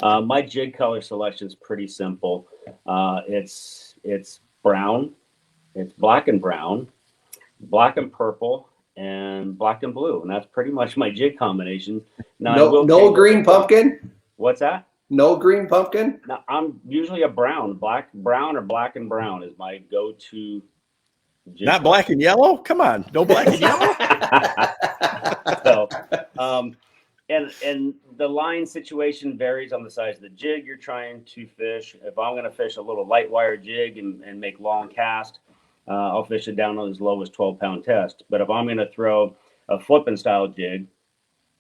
[SPEAKER 5] My Jig Color Selection is pretty simple. It's brown, it's black and brown, black and purple, and black and blue, and that's pretty much my jig combination. Now,
[SPEAKER 2] no green pumpkin.
[SPEAKER 5] What's that?
[SPEAKER 2] No green pumpkin?
[SPEAKER 5] Now, I'm usually a black or black and brown is my go-to.
[SPEAKER 3] Not black and yellow? Come on, no black and yellow.
[SPEAKER 5] So, and the line situation varies on the size of the jig you're trying to fish. If I'm going to fish a little light wire jig and make long cast, I'll fish it down as low as 12-pound test. But if I'm going to throw a flipping style jig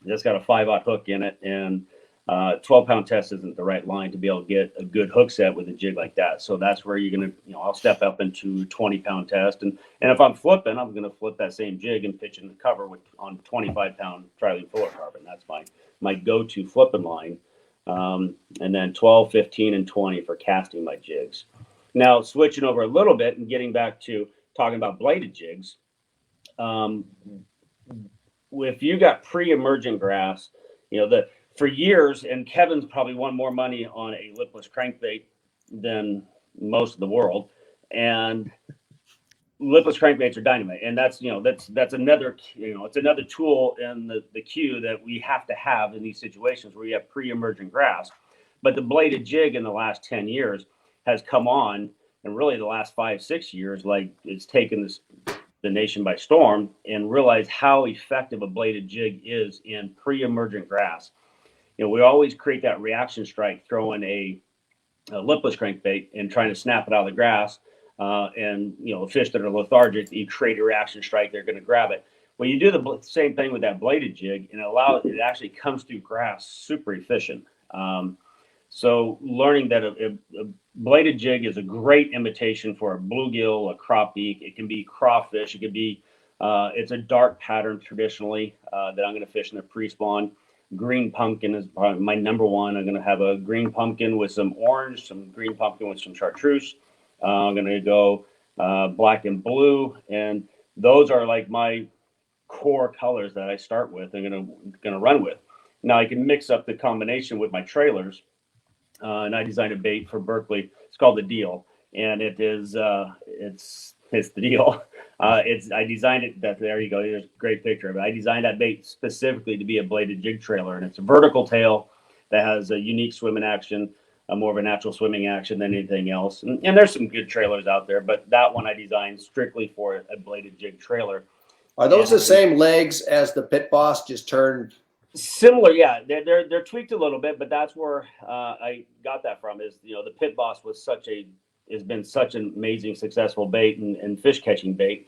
[SPEAKER 5] that's got a 5/0 hook in it, and 12-pound test isn't the right line to be able to get a good hook set with a jig like that. So that's where you're going to, I'll step up into 20-pound test. And if I'm flipping, I'm going to flip that same jig and pitch in the cover on 25-pound tri-lead fluorocarbon. That's my go-to flipping line. And then 12, 15, and 20 for casting my jigs. Now, switching over a little bit and getting back to talking about bladed jigs. If you got pre-emergent grass, for years, and Kevin's probably won more money on a lipless crankbait than most of the world. And lipless crankbaits are dynamite, and that's another it's another tool in the queue that we have to have in these situations where you have pre-emergent grass. But the bladed jig in the last 10 years has come on, and really the last 5-6 years, like it's taken the nation by storm, and realize how effective a bladed jig is in pre-emergent grass. We always create that reaction strike throwing a lipless crankbait and trying to snap it out of the grass. And fish that are lethargic, you create a reaction strike, they're going to grab it. When you do the same thing with that bladed jig, and it actually comes through grass super efficient. So learning that a bladed jig is a great imitation for a bluegill, a crappie. It can be crawfish. It could be it's a dark pattern traditionally that I'm going to fish in the pre-spawn. Green pumpkin is probably my number one. I'm going to have a green pumpkin with some orange, some green pumpkin with some chartreuse. I'm going to go black and blue, and those are like my core colors that I start with. I'm going to run with. Now I can mix up the combination with my trailers, and I designed a bait for Berkeley. It's called the Deal, and it is it's the Deal. I designed it. There you go. There's a great picture of it. I designed that bait specifically to be a bladed jig trailer, and it's a vertical tail that has a unique swimming action, more of a natural swimming action than anything else. And there's some good trailers out there, but that one I designed strictly for a bladed jig trailer.
[SPEAKER 2] Are those the same legs as the Pit Boss, just turned?
[SPEAKER 5] Similar, yeah. They're tweaked a little bit, but that's where I got that from. Is the Pit Boss has been such an amazing, successful bait and fish catching bait.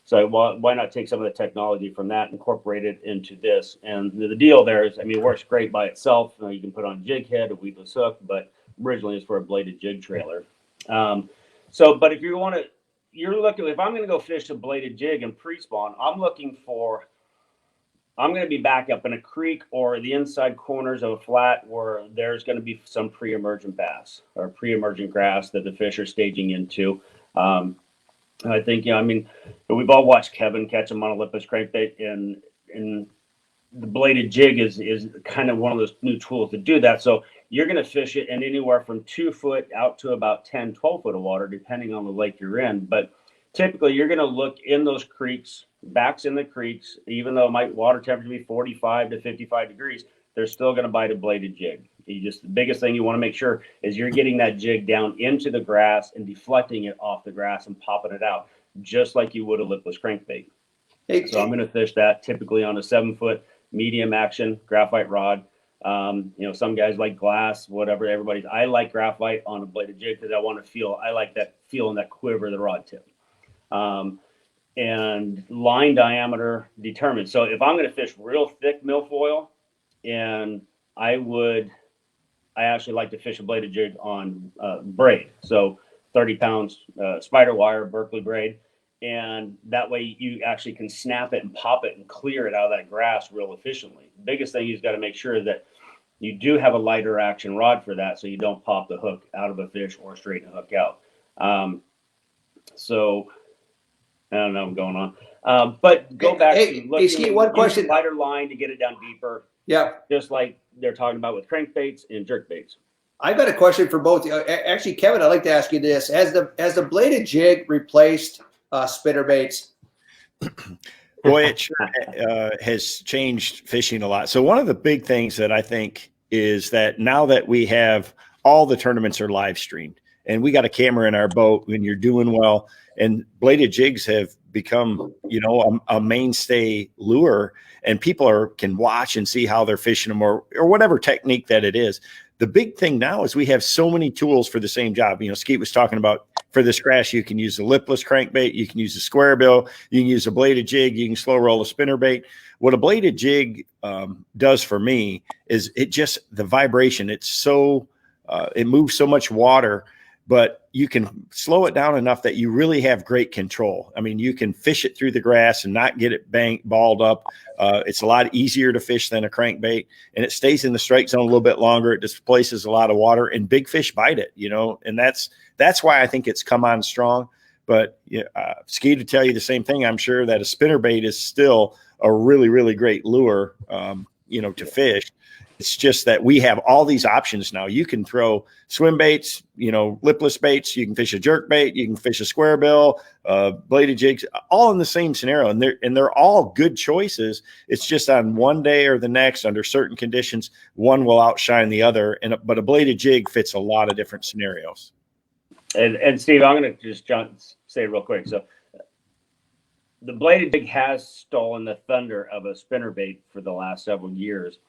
[SPEAKER 5] So why not take some of the technology from that, incorporate it into this? And the deal there is, it works great by itself. You can put on a jig head, a weedless hook, but originally it's for a bladed jig trailer. But if you want to, if I'm going to go fish a bladed jig and pre-spawn, I'm going to be back up in a creek or the inside corners of a flat where there's going to be some pre-emergent bass or pre-emergent grass that the fish are staging into. I think, we've all watched Kevin catch them on a lipless crankbait, and the bladed jig is kind of one of those new tools to do that. So you're going to fish it in anywhere from 2 foot out to about 10, 12 foot of water, depending on the lake you're in. But typically you're going to look in those creeks, backs in the creeks, even though my water temperature be 45 to 55 degrees, they're still going to bite a bladed jig. The biggest thing you want to make sure is you're getting that jig down into the grass and deflecting it off the grass and popping it out, just like you would a lipless crankbait. So I'm going to fish that typically on a 7-foot medium action graphite rod. Some guys like glass, whatever. I like graphite on a bladed jig because I like that feel and that quiver of the rod tip. And line diameter determined. So if I'm going to fish real thick milfoil, and I actually like to fish a bladed jig on braid. So 30 pounds spider wire, Berkeley braid. And that way you actually can snap it and pop it and clear it out of that grass real efficiently. The biggest thing you've got to make sure that you do have a lighter action rod for that, so you don't pop the hook out of a fish or straighten the hook out. So I don't know what's going on. But go back to looking.
[SPEAKER 2] Steve, one question.
[SPEAKER 5] Lighter line to get it down deeper.
[SPEAKER 2] Yeah.
[SPEAKER 5] Just like they're talking about with crankbaits and jerkbaits.
[SPEAKER 2] I've got a question for both. Actually, Kevin, I'd like to ask you this. Has the bladed jig replaced spinnerbaits?
[SPEAKER 3] Boy, it sure has changed fishing a lot. So one of the big things that I think is that now that we have all the tournaments are live streamed and we got a camera in our boat when you're doing well, and bladed jigs have become, a mainstay lure, and people can watch and see how they're fishing them or whatever technique that it is. The big thing now is we have so many tools for the same job. Skeet was talking about for this crash, you can use a lipless crankbait, you can use a square bill, you can use a bladed jig, you can slow roll a spinnerbait. What a bladed jig does for me is the vibration. It's so, it moves so much water, but you can slow it down enough that you really have great control. I mean, you can fish it through the grass and not get it balled up. It's a lot easier to fish than a crankbait, and it stays in the strike zone a little bit longer. It displaces a lot of water, and big fish bite it, and that's why I think it's come on strong. But Ski to tell you the same thing, I'm sure that a spinnerbait is still a really, really great lure, to fish. It's just that we have all these options now. You can throw swim baits, lipless baits. You can fish a jerk bait. You can fish a square bill, bladed jigs, all in the same scenario. And they're all good choices. It's just on one day or the next, under certain conditions, one will outshine the other. But a bladed jig fits a lot of different scenarios.
[SPEAKER 5] And Steve, I'm going to just say it real quick. So the bladed jig has stolen the thunder of a spinnerbait for the last several years.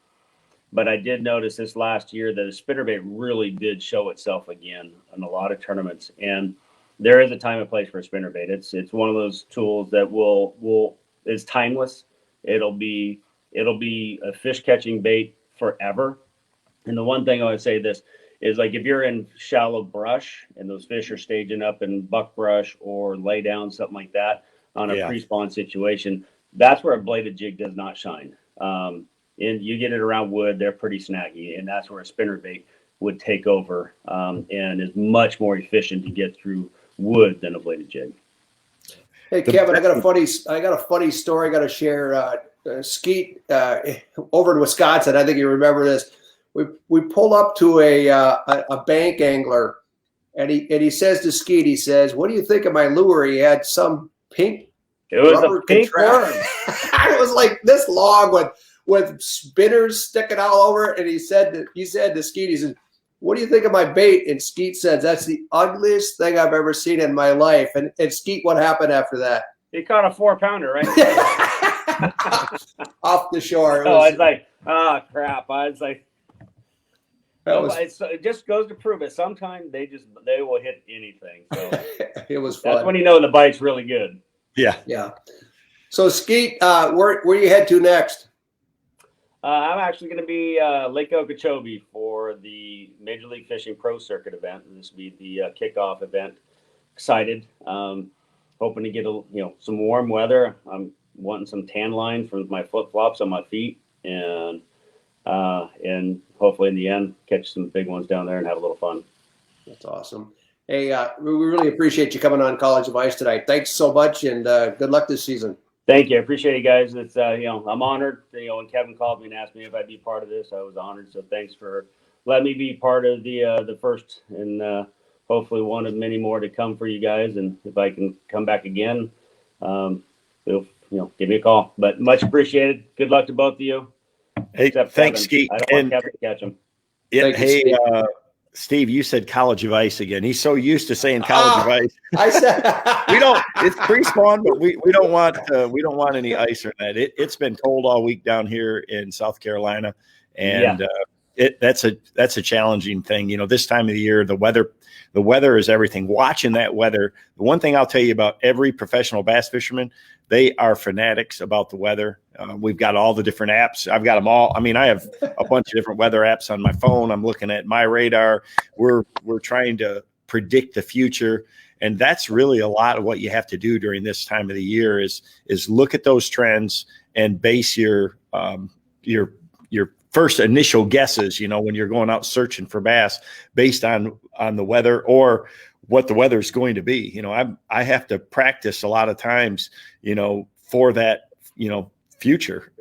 [SPEAKER 5] But I did notice this last year that a spinnerbait really did show itself again in a lot of tournaments. And there is a time and place for a spinnerbait. It's one of those tools that is timeless. It'll be a fish catching bait forever. And the one thing I would say this is, like, if you're in shallow brush and those fish are staging up in buck brush or lay down, something like that on a pre-spawn situation, that's where a bladed jig does not shine. And you get it around wood, they're pretty snaggy, and that's where a spinnerbait would take over, and is much more efficient to get through wood than a bladed jig.
[SPEAKER 2] Hey Kevin, I got a funny story I got to share. Skeet over in Wisconsin, I think you remember this. We pull up to a bank angler, and he says to Skeet, he says, "What do you think of my lure?" He had some pink.
[SPEAKER 5] It was a pink worm.
[SPEAKER 2] It was like this long with spinners sticking all over it. And he said to Skeet, he said, "What do you think of my bait?" And Skeet says, "That's the ugliest thing I've ever seen in my life." And Skeet, what happened after that?
[SPEAKER 5] He caught a 4-pounder, right?
[SPEAKER 2] Off the shore.
[SPEAKER 5] I was like, oh crap. I was like, it just goes to prove it. Sometimes they will hit anything. So
[SPEAKER 2] it was fun.
[SPEAKER 5] That's when you know the bite's really good.
[SPEAKER 3] Yeah.
[SPEAKER 2] Yeah. So Skeet, where you head to next?
[SPEAKER 5] I'm actually going to be Lake Okeechobee for the Major League Fishing Pro Circuit event. This will be the kickoff event. Excited. Hoping to get some warm weather. I'm wanting some tan line for my flip flops on my feet, and hopefully in the end catch some big ones down there and have a little fun.
[SPEAKER 2] That's awesome. Hey, we really appreciate you coming on College of Ice tonight. Thanks so much, and good luck this season.
[SPEAKER 5] Thank you. I appreciate it, guys. It's I'm honored. When Kevin called me and asked me if I'd be part of this, I was honored. So thanks for letting me be part of the first, and hopefully one of many more to come for you guys. And if I can come back again, give me a call. But much appreciated. Good luck to both of you.
[SPEAKER 3] Hey, thanks, Skeet.
[SPEAKER 5] I don't want Kevin to catch him.
[SPEAKER 3] Yeah, hey, Steve, you said College of Ice again. He's so used to saying College of Ice.
[SPEAKER 2] I said
[SPEAKER 3] we don't. It's pre-spawn, but we don't want any ice or that. It's been cold all week down here in South Carolina, and that's a challenging thing. This time of the year, the weather is everything. Watching that weather, the one thing I'll tell you about every professional bass fisherman, they are fanatics about the weather. We've got all the different apps. I've got them all. I mean, I have a bunch of different weather apps on my phone. I'm looking at my radar. We're trying to predict the future. And that's really a lot of what you have to do during this time of the year is look at those trends and base your first initial guesses, when you're going out searching for bass based on the weather or what the weather is going to be. I have to practice a lot of times, for that, future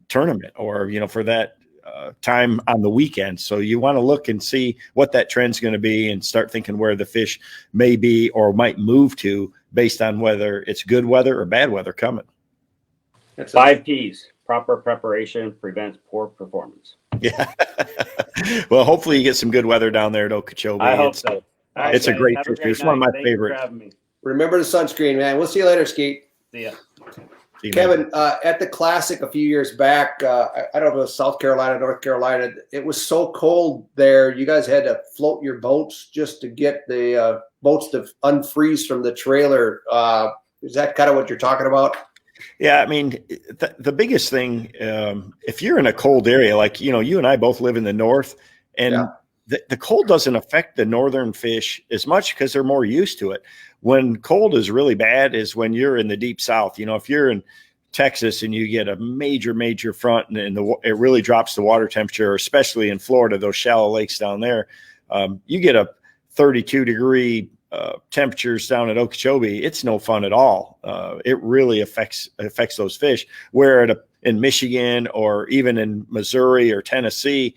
[SPEAKER 3] tournament or, for that time on the weekend. So you want to look and see what that trend's going to be and start thinking where the fish may be or might move to based on whether it's good weather or bad weather coming.
[SPEAKER 5] That's 5 P's. Proper preparation prevents poor performance.
[SPEAKER 3] Yeah. Well, hopefully you get some good weather down there at Okeechobee.
[SPEAKER 5] I hope so. All right,
[SPEAKER 3] It's a
[SPEAKER 5] guys,
[SPEAKER 3] great
[SPEAKER 5] have
[SPEAKER 3] trip.
[SPEAKER 5] great
[SPEAKER 3] It's one of
[SPEAKER 5] night.
[SPEAKER 3] my
[SPEAKER 5] Thank you for
[SPEAKER 3] favorites.
[SPEAKER 5] having me.
[SPEAKER 2] Remember the sunscreen, man. We'll see you later, Skeet.
[SPEAKER 5] See ya.
[SPEAKER 3] See you, man.
[SPEAKER 2] Kevin, at the Classic a few years back, I don't know if it was South Carolina, North Carolina, it was so cold there. You guys had to float your boats just to get the boats to unfreeze from the trailer. Is that kind of what you're talking about?
[SPEAKER 3] Yeah, I mean, the biggest thing, if you're in a cold area, like, you and I both live in the north, and the cold doesn't affect the northern fish as much because they're more used to it. When cold is really bad is when you're in the deep south. If you're in Texas and you get a major front and it really drops the water temperature, especially in Florida, those shallow lakes down there, you get a 32-degree temperatures down at Okeechobee. It's no fun at all. It really affects those fish. Where in Michigan or even in Missouri or Tennessee,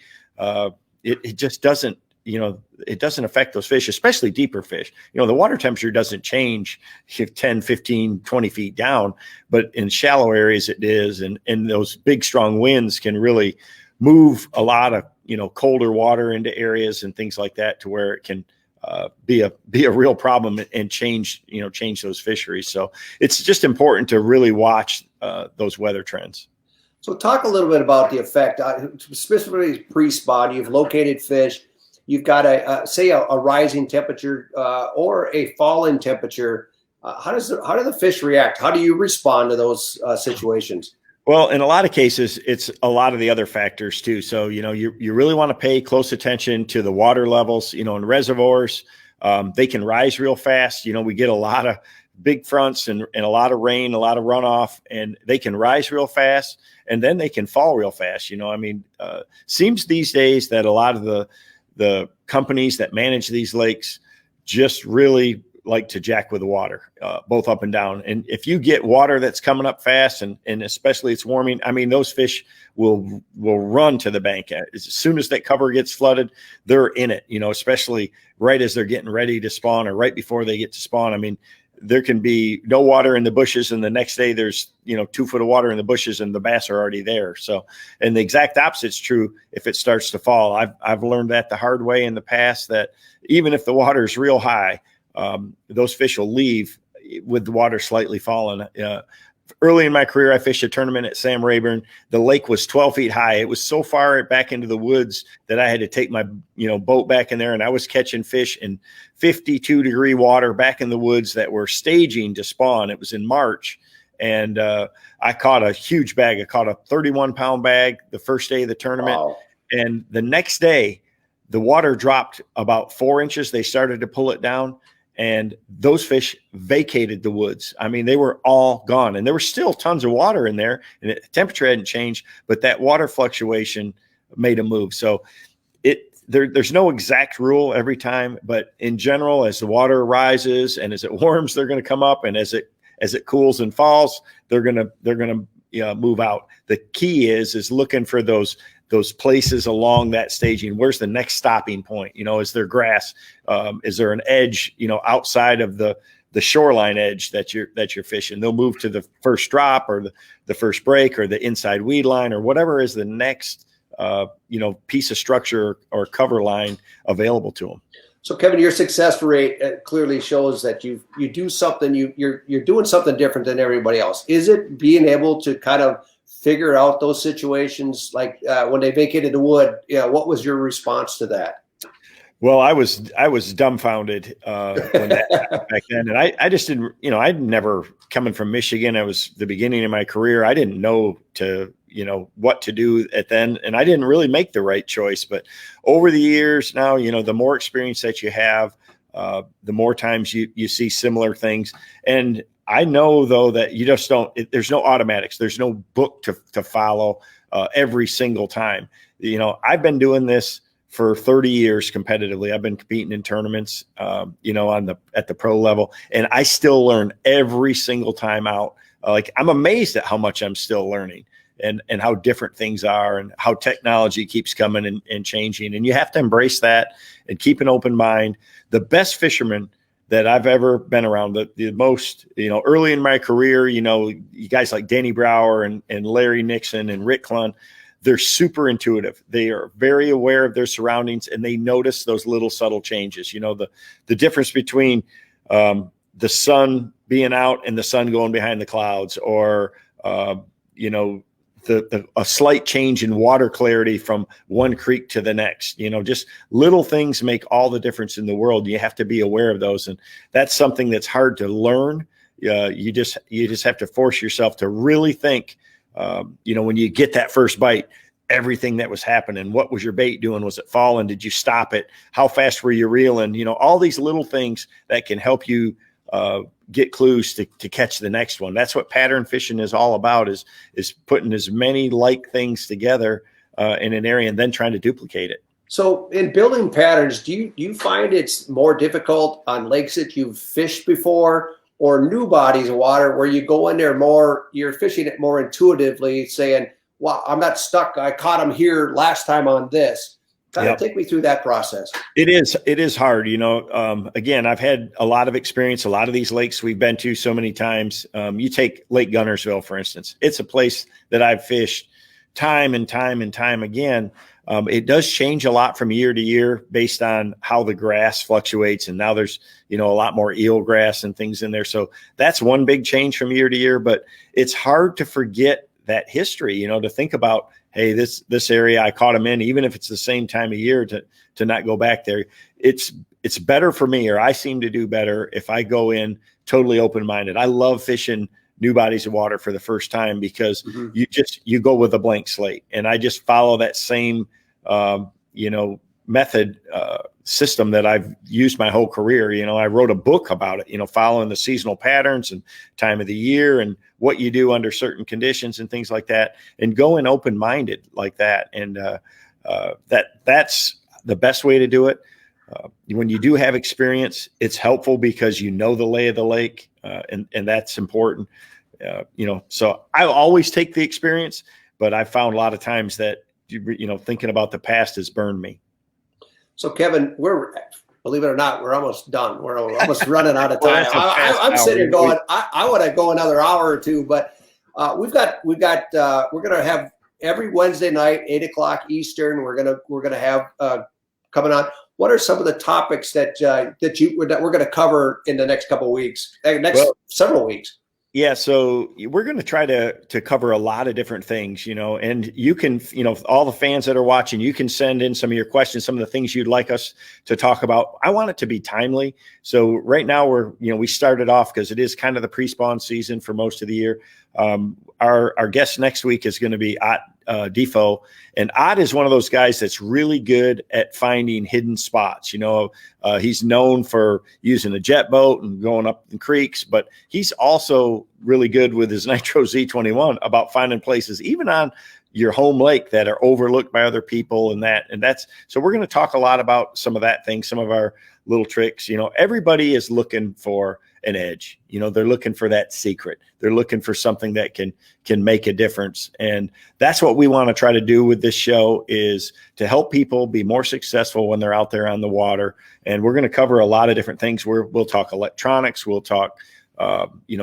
[SPEAKER 3] it just doesn't, it doesn't affect those fish, especially deeper fish. The water temperature doesn't change 10, 15, 20 feet down, but in shallow areas it is. And those big, strong winds can really move a lot of, colder water into areas and things like that to where it can be a real problem and change those fisheries. So it's just important to really watch those weather trends.
[SPEAKER 2] So talk a little bit about the effect, specifically pre-spawn. You've located fish. You've got a rising temperature or a falling temperature. How do the fish react? How do you respond to those situations?
[SPEAKER 3] Well, in a lot of cases, it's a lot of the other factors too. So, you really want to pay close attention to the water levels, in reservoirs. They can rise real fast. We get a lot of big fronts and a lot of rain, a lot of runoff, and they can rise real fast and then they can fall real fast. Seems these days that a lot of the companies that manage these lakes just really like to jack with the water, both up and down. And if you get water that's coming up fast and especially it's warming, those fish will run to the bank. As soon as that cover gets flooded, they're in it, especially right as they're getting ready to spawn or right before they get to spawn. There can be no water in the bushes and the next day there's, 2 foot of water in the bushes and the bass are already there. So, and the exact opposite's true if it starts to fall. I've learned that the hard way in the past, that even if the water is real high, those fish will leave with the water slightly falling. Early in my career, I fished a tournament at Sam Rayburn. The lake was 12 feet high. It was so far back into the woods that I had to take my, boat back in there, and I was catching fish in 52-degree water back in the woods that were staging to spawn. It was in March, and I caught a huge bag. I caught a 31-pound bag the first day of the tournament.
[SPEAKER 2] Wow.
[SPEAKER 3] And the next day, the water dropped about 4 inches. They started to pull it down. And those fish vacated the woods. They were all gone, and there were still tons of water in there, and the temperature hadn't changed, but that water fluctuation made a move. So there's no exact rule every time, but in general, as the water rises and as it warms, they're going to come up, and as it cools and falls, they're going to move out. The key is looking for those places along that staging. Where's the next stopping point? Is there grass? Is there an edge, outside of the shoreline edge that you're fishing? They'll move to the first drop or the first break or the inside weed line or whatever is the next, piece of structure or cover line available to them.
[SPEAKER 2] So Kevin, your success rate clearly shows that you do something, you're doing something different than everybody else. Is it being able to kind of figure out those situations, like when they vacated the wood? What was your response to that?
[SPEAKER 3] Well, I was dumbfounded when that happened back then, and I just didn't. I'd never, coming from Michigan, I was the beginning of my career. I didn't know what to do at then, and I didn't really make the right choice. But over the years now, the more experience that you have, the more times you see similar things. And I know, though, that you just don't, there's no automatics. There's no book to follow every single time. I've been doing this for 30 years competitively. I've been competing in tournaments, at the pro level, and I still learn every single time out. I'm amazed at how much I'm still learning and how different things are and how technology keeps coming and changing. And you have to embrace that and keep an open mind. The best fishermen that I've ever been around, the most, early in my career, you guys like Danny Brower and Larry Nixon and Rick Clunn, they're super intuitive. They are very aware of their surroundings, and they notice those little subtle changes. The difference between the sun being out and the sun going behind the clouds, or a slight change in water clarity from one creek to the next. Just little things make all the difference in the world. You have to be aware of those, and that's something that's hard to learn. You just have to force yourself to really think. When you get that first bite, everything that was happening. What was your bait doing? Was it falling? Did you stop it? How fast were you reeling? All these little things that can help you get clues to catch the next one. That's what pattern fishing is all about, is putting as many like things together in an area and then trying to duplicate it.
[SPEAKER 2] So in building patterns, do you find it's more difficult on lakes that you've fished before, or new bodies of water where you go in there more, you're fishing it more intuitively, saying, well, I'm not stuck. I caught them here last time on this. Kind of take me through that process.
[SPEAKER 3] It is hard. Again, I've had a lot of experience, a lot of these lakes we've been to so many times. You take Lake Gunnersville, for instance. It's a place that I've fished time and time and time again. It does change a lot from year to year based on how the grass fluctuates. And now there's, a lot more eel grass and things in there. So that's one big change from year to year, but it's hard to forget that history, to think about, hey, this area I caught them in, even if it's the same time of year, to not go back there. It's better for me, or I seem to do better if I go in totally open-minded. I love fishing new bodies of water for the first time because you go with a blank slate, and I just follow that same method system that I've used my whole career. I wrote a book about it, following the seasonal patterns and time of the year and what you do under certain conditions and things like that, and going open-minded like that. And that's the best way to do it. When you do have experience, it's helpful because you know the lay of the lake, and that's important. So I always take the experience, but I found a lot of times that thinking about the past has burned me.
[SPEAKER 2] So Kevin, believe it or not, we're almost done. We're almost running out of time. I'm sitting here going, I want to go another hour or two, but we're going to have every Wednesday night, 8:00 Eastern. We're going to have coming on. What are some of the topics that we're going to cover in the next couple of weeks, several weeks?
[SPEAKER 3] Yeah, so we're going to try to cover a lot of different things, and you can, all the fans that are watching, you can send in some of your questions, some of the things you'd like us to talk about. I want it to be timely. So right now we started off because it is kind of the pre-spawn season for most of the year. Our guest next week is going to be Ott Defoe, and Ott is one of those guys that's really good at finding hidden spots. He's known for using a jet boat and going up in creeks, but he's also really good with his Nitro Z21 about finding places even on your home lake that are overlooked by other people, and that's so we're going to talk a lot about some of that thing, some of our little tricks. Everybody is looking for an edge. They're looking for that secret. They're looking for something that can make a difference. And that's what we want to try to do with this show, is to help people be more successful when they're out there on the water. And we're going to cover a lot of different things. We'll talk electronics. We'll talk,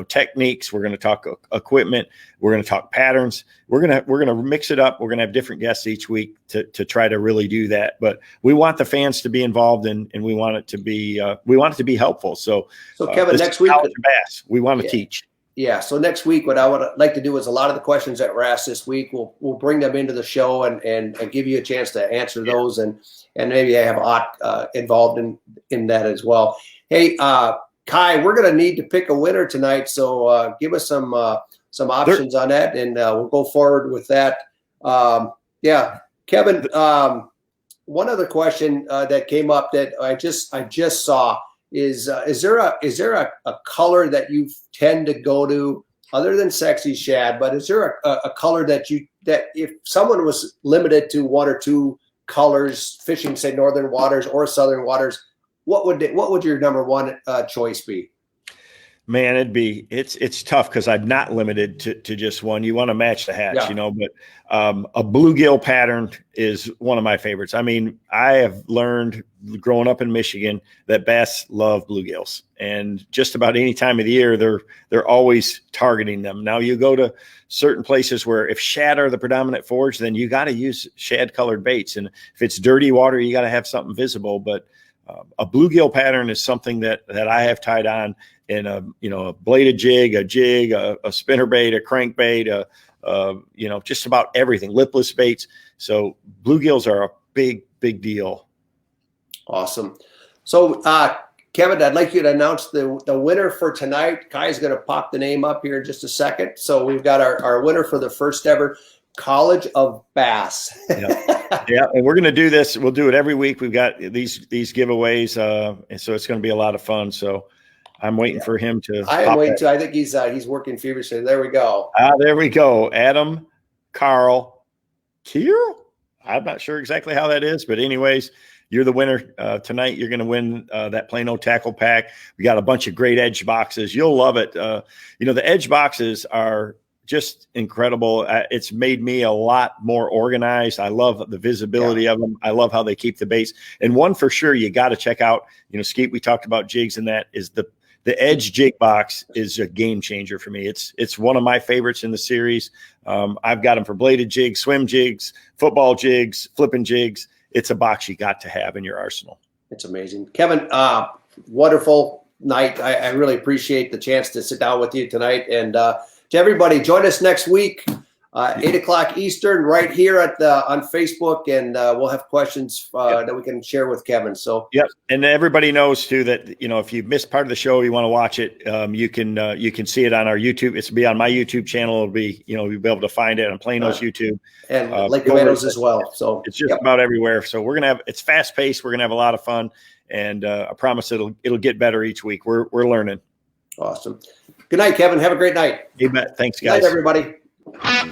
[SPEAKER 3] techniques. We're going to talk equipment. We're going to talk patterns. We're going to mix it up. We're going to have different guests each week to try to really do that. But we want the fans to be involved, and we want it to be helpful. So
[SPEAKER 2] Kevin, next week,
[SPEAKER 3] Bass, we want to teach.
[SPEAKER 2] Yeah. So next week, what I would like to do is a lot of the questions that were asked this week, we'll bring them into the show and give you a chance to answer those, and maybe I have Ott involved in that as well. Hey, Kai, we're going to need to pick a winner tonight, so give us some options on that, and we'll go forward with that. Kevin, one other question that came up that I just saw is there a color that you tend to go to other than sexy shad, but is there a color that if someone was limited to one or two colors fishing, say, northern waters or southern waters, what would your number one choice be?
[SPEAKER 3] Man, it's tough because I'm not limited to just one. You want to match the hatch, but a bluegill pattern is one of my favorites. I mean, I have learned growing up in Michigan that bass love bluegills, and just about any time of the year, they're always targeting them. Now you go to certain places where if shad are the predominant forage, then you got to use shad colored baits. And if it's dirty water, you got to have something visible. But a bluegill pattern is something that I have tied on in a bladed jig, a spinnerbait, a crankbait, just about everything, lipless baits. So bluegills are a big deal.
[SPEAKER 2] Awesome. So, Kevin, I'd like you to announce the winner for tonight. Kai's going to pop the name up here in just a second. So we've got our winner for the first ever College of Bass.
[SPEAKER 3] Yeah, and we're going to do this. We'll do it every week. We've got these giveaways, and so it's going to be a lot of fun. So I'm waiting for him to.
[SPEAKER 2] I am waiting too. I think he's working feverishly. There we go.
[SPEAKER 3] There we go. Adam Carl Kier. I'm not sure exactly how that is, but anyways, you're the winner tonight. You're going to win that Plano tackle pack. We got a bunch of great edge boxes. You'll love it. The edge boxes are just incredible. It's made me a lot more organized. I love the visibility of them. I love how they keep the baits. And one for sure you got to check out. Skeet, we talked about jigs, and that is the Edge jig box is a game changer for me. It's one of my favorites in the series. I've got them for bladed jigs, swim jigs, football jigs, flipping jigs. It's a box you got to have in your arsenal. It's
[SPEAKER 2] amazing. Kevin, wonderful night. I really appreciate the chance to sit down with you tonight. And to everybody, join us next week, 8 o'clock Eastern, right here on Facebook, and we'll have questions that we can share with Kevin. So,
[SPEAKER 3] yep. And everybody knows too that if you missed part of the show, you want to watch it, you can see it on our YouTube. It's be on my YouTube channel. It'll be you'll be able to find it on Plano's YouTube
[SPEAKER 2] and Lake Commandos as well. So
[SPEAKER 3] it's just about everywhere. So we're gonna have it's fast paced. We're gonna have a lot of fun, and I promise it'll get better each week. We're learning.
[SPEAKER 2] Awesome. Good night, Kevin. Have a great night.
[SPEAKER 3] You bet. Thanks, guys.
[SPEAKER 2] Good night, everybody.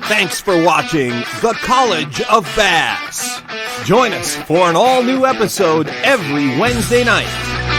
[SPEAKER 1] Thanks for watching The College of Bass. Join us for an all-new episode every Wednesday night.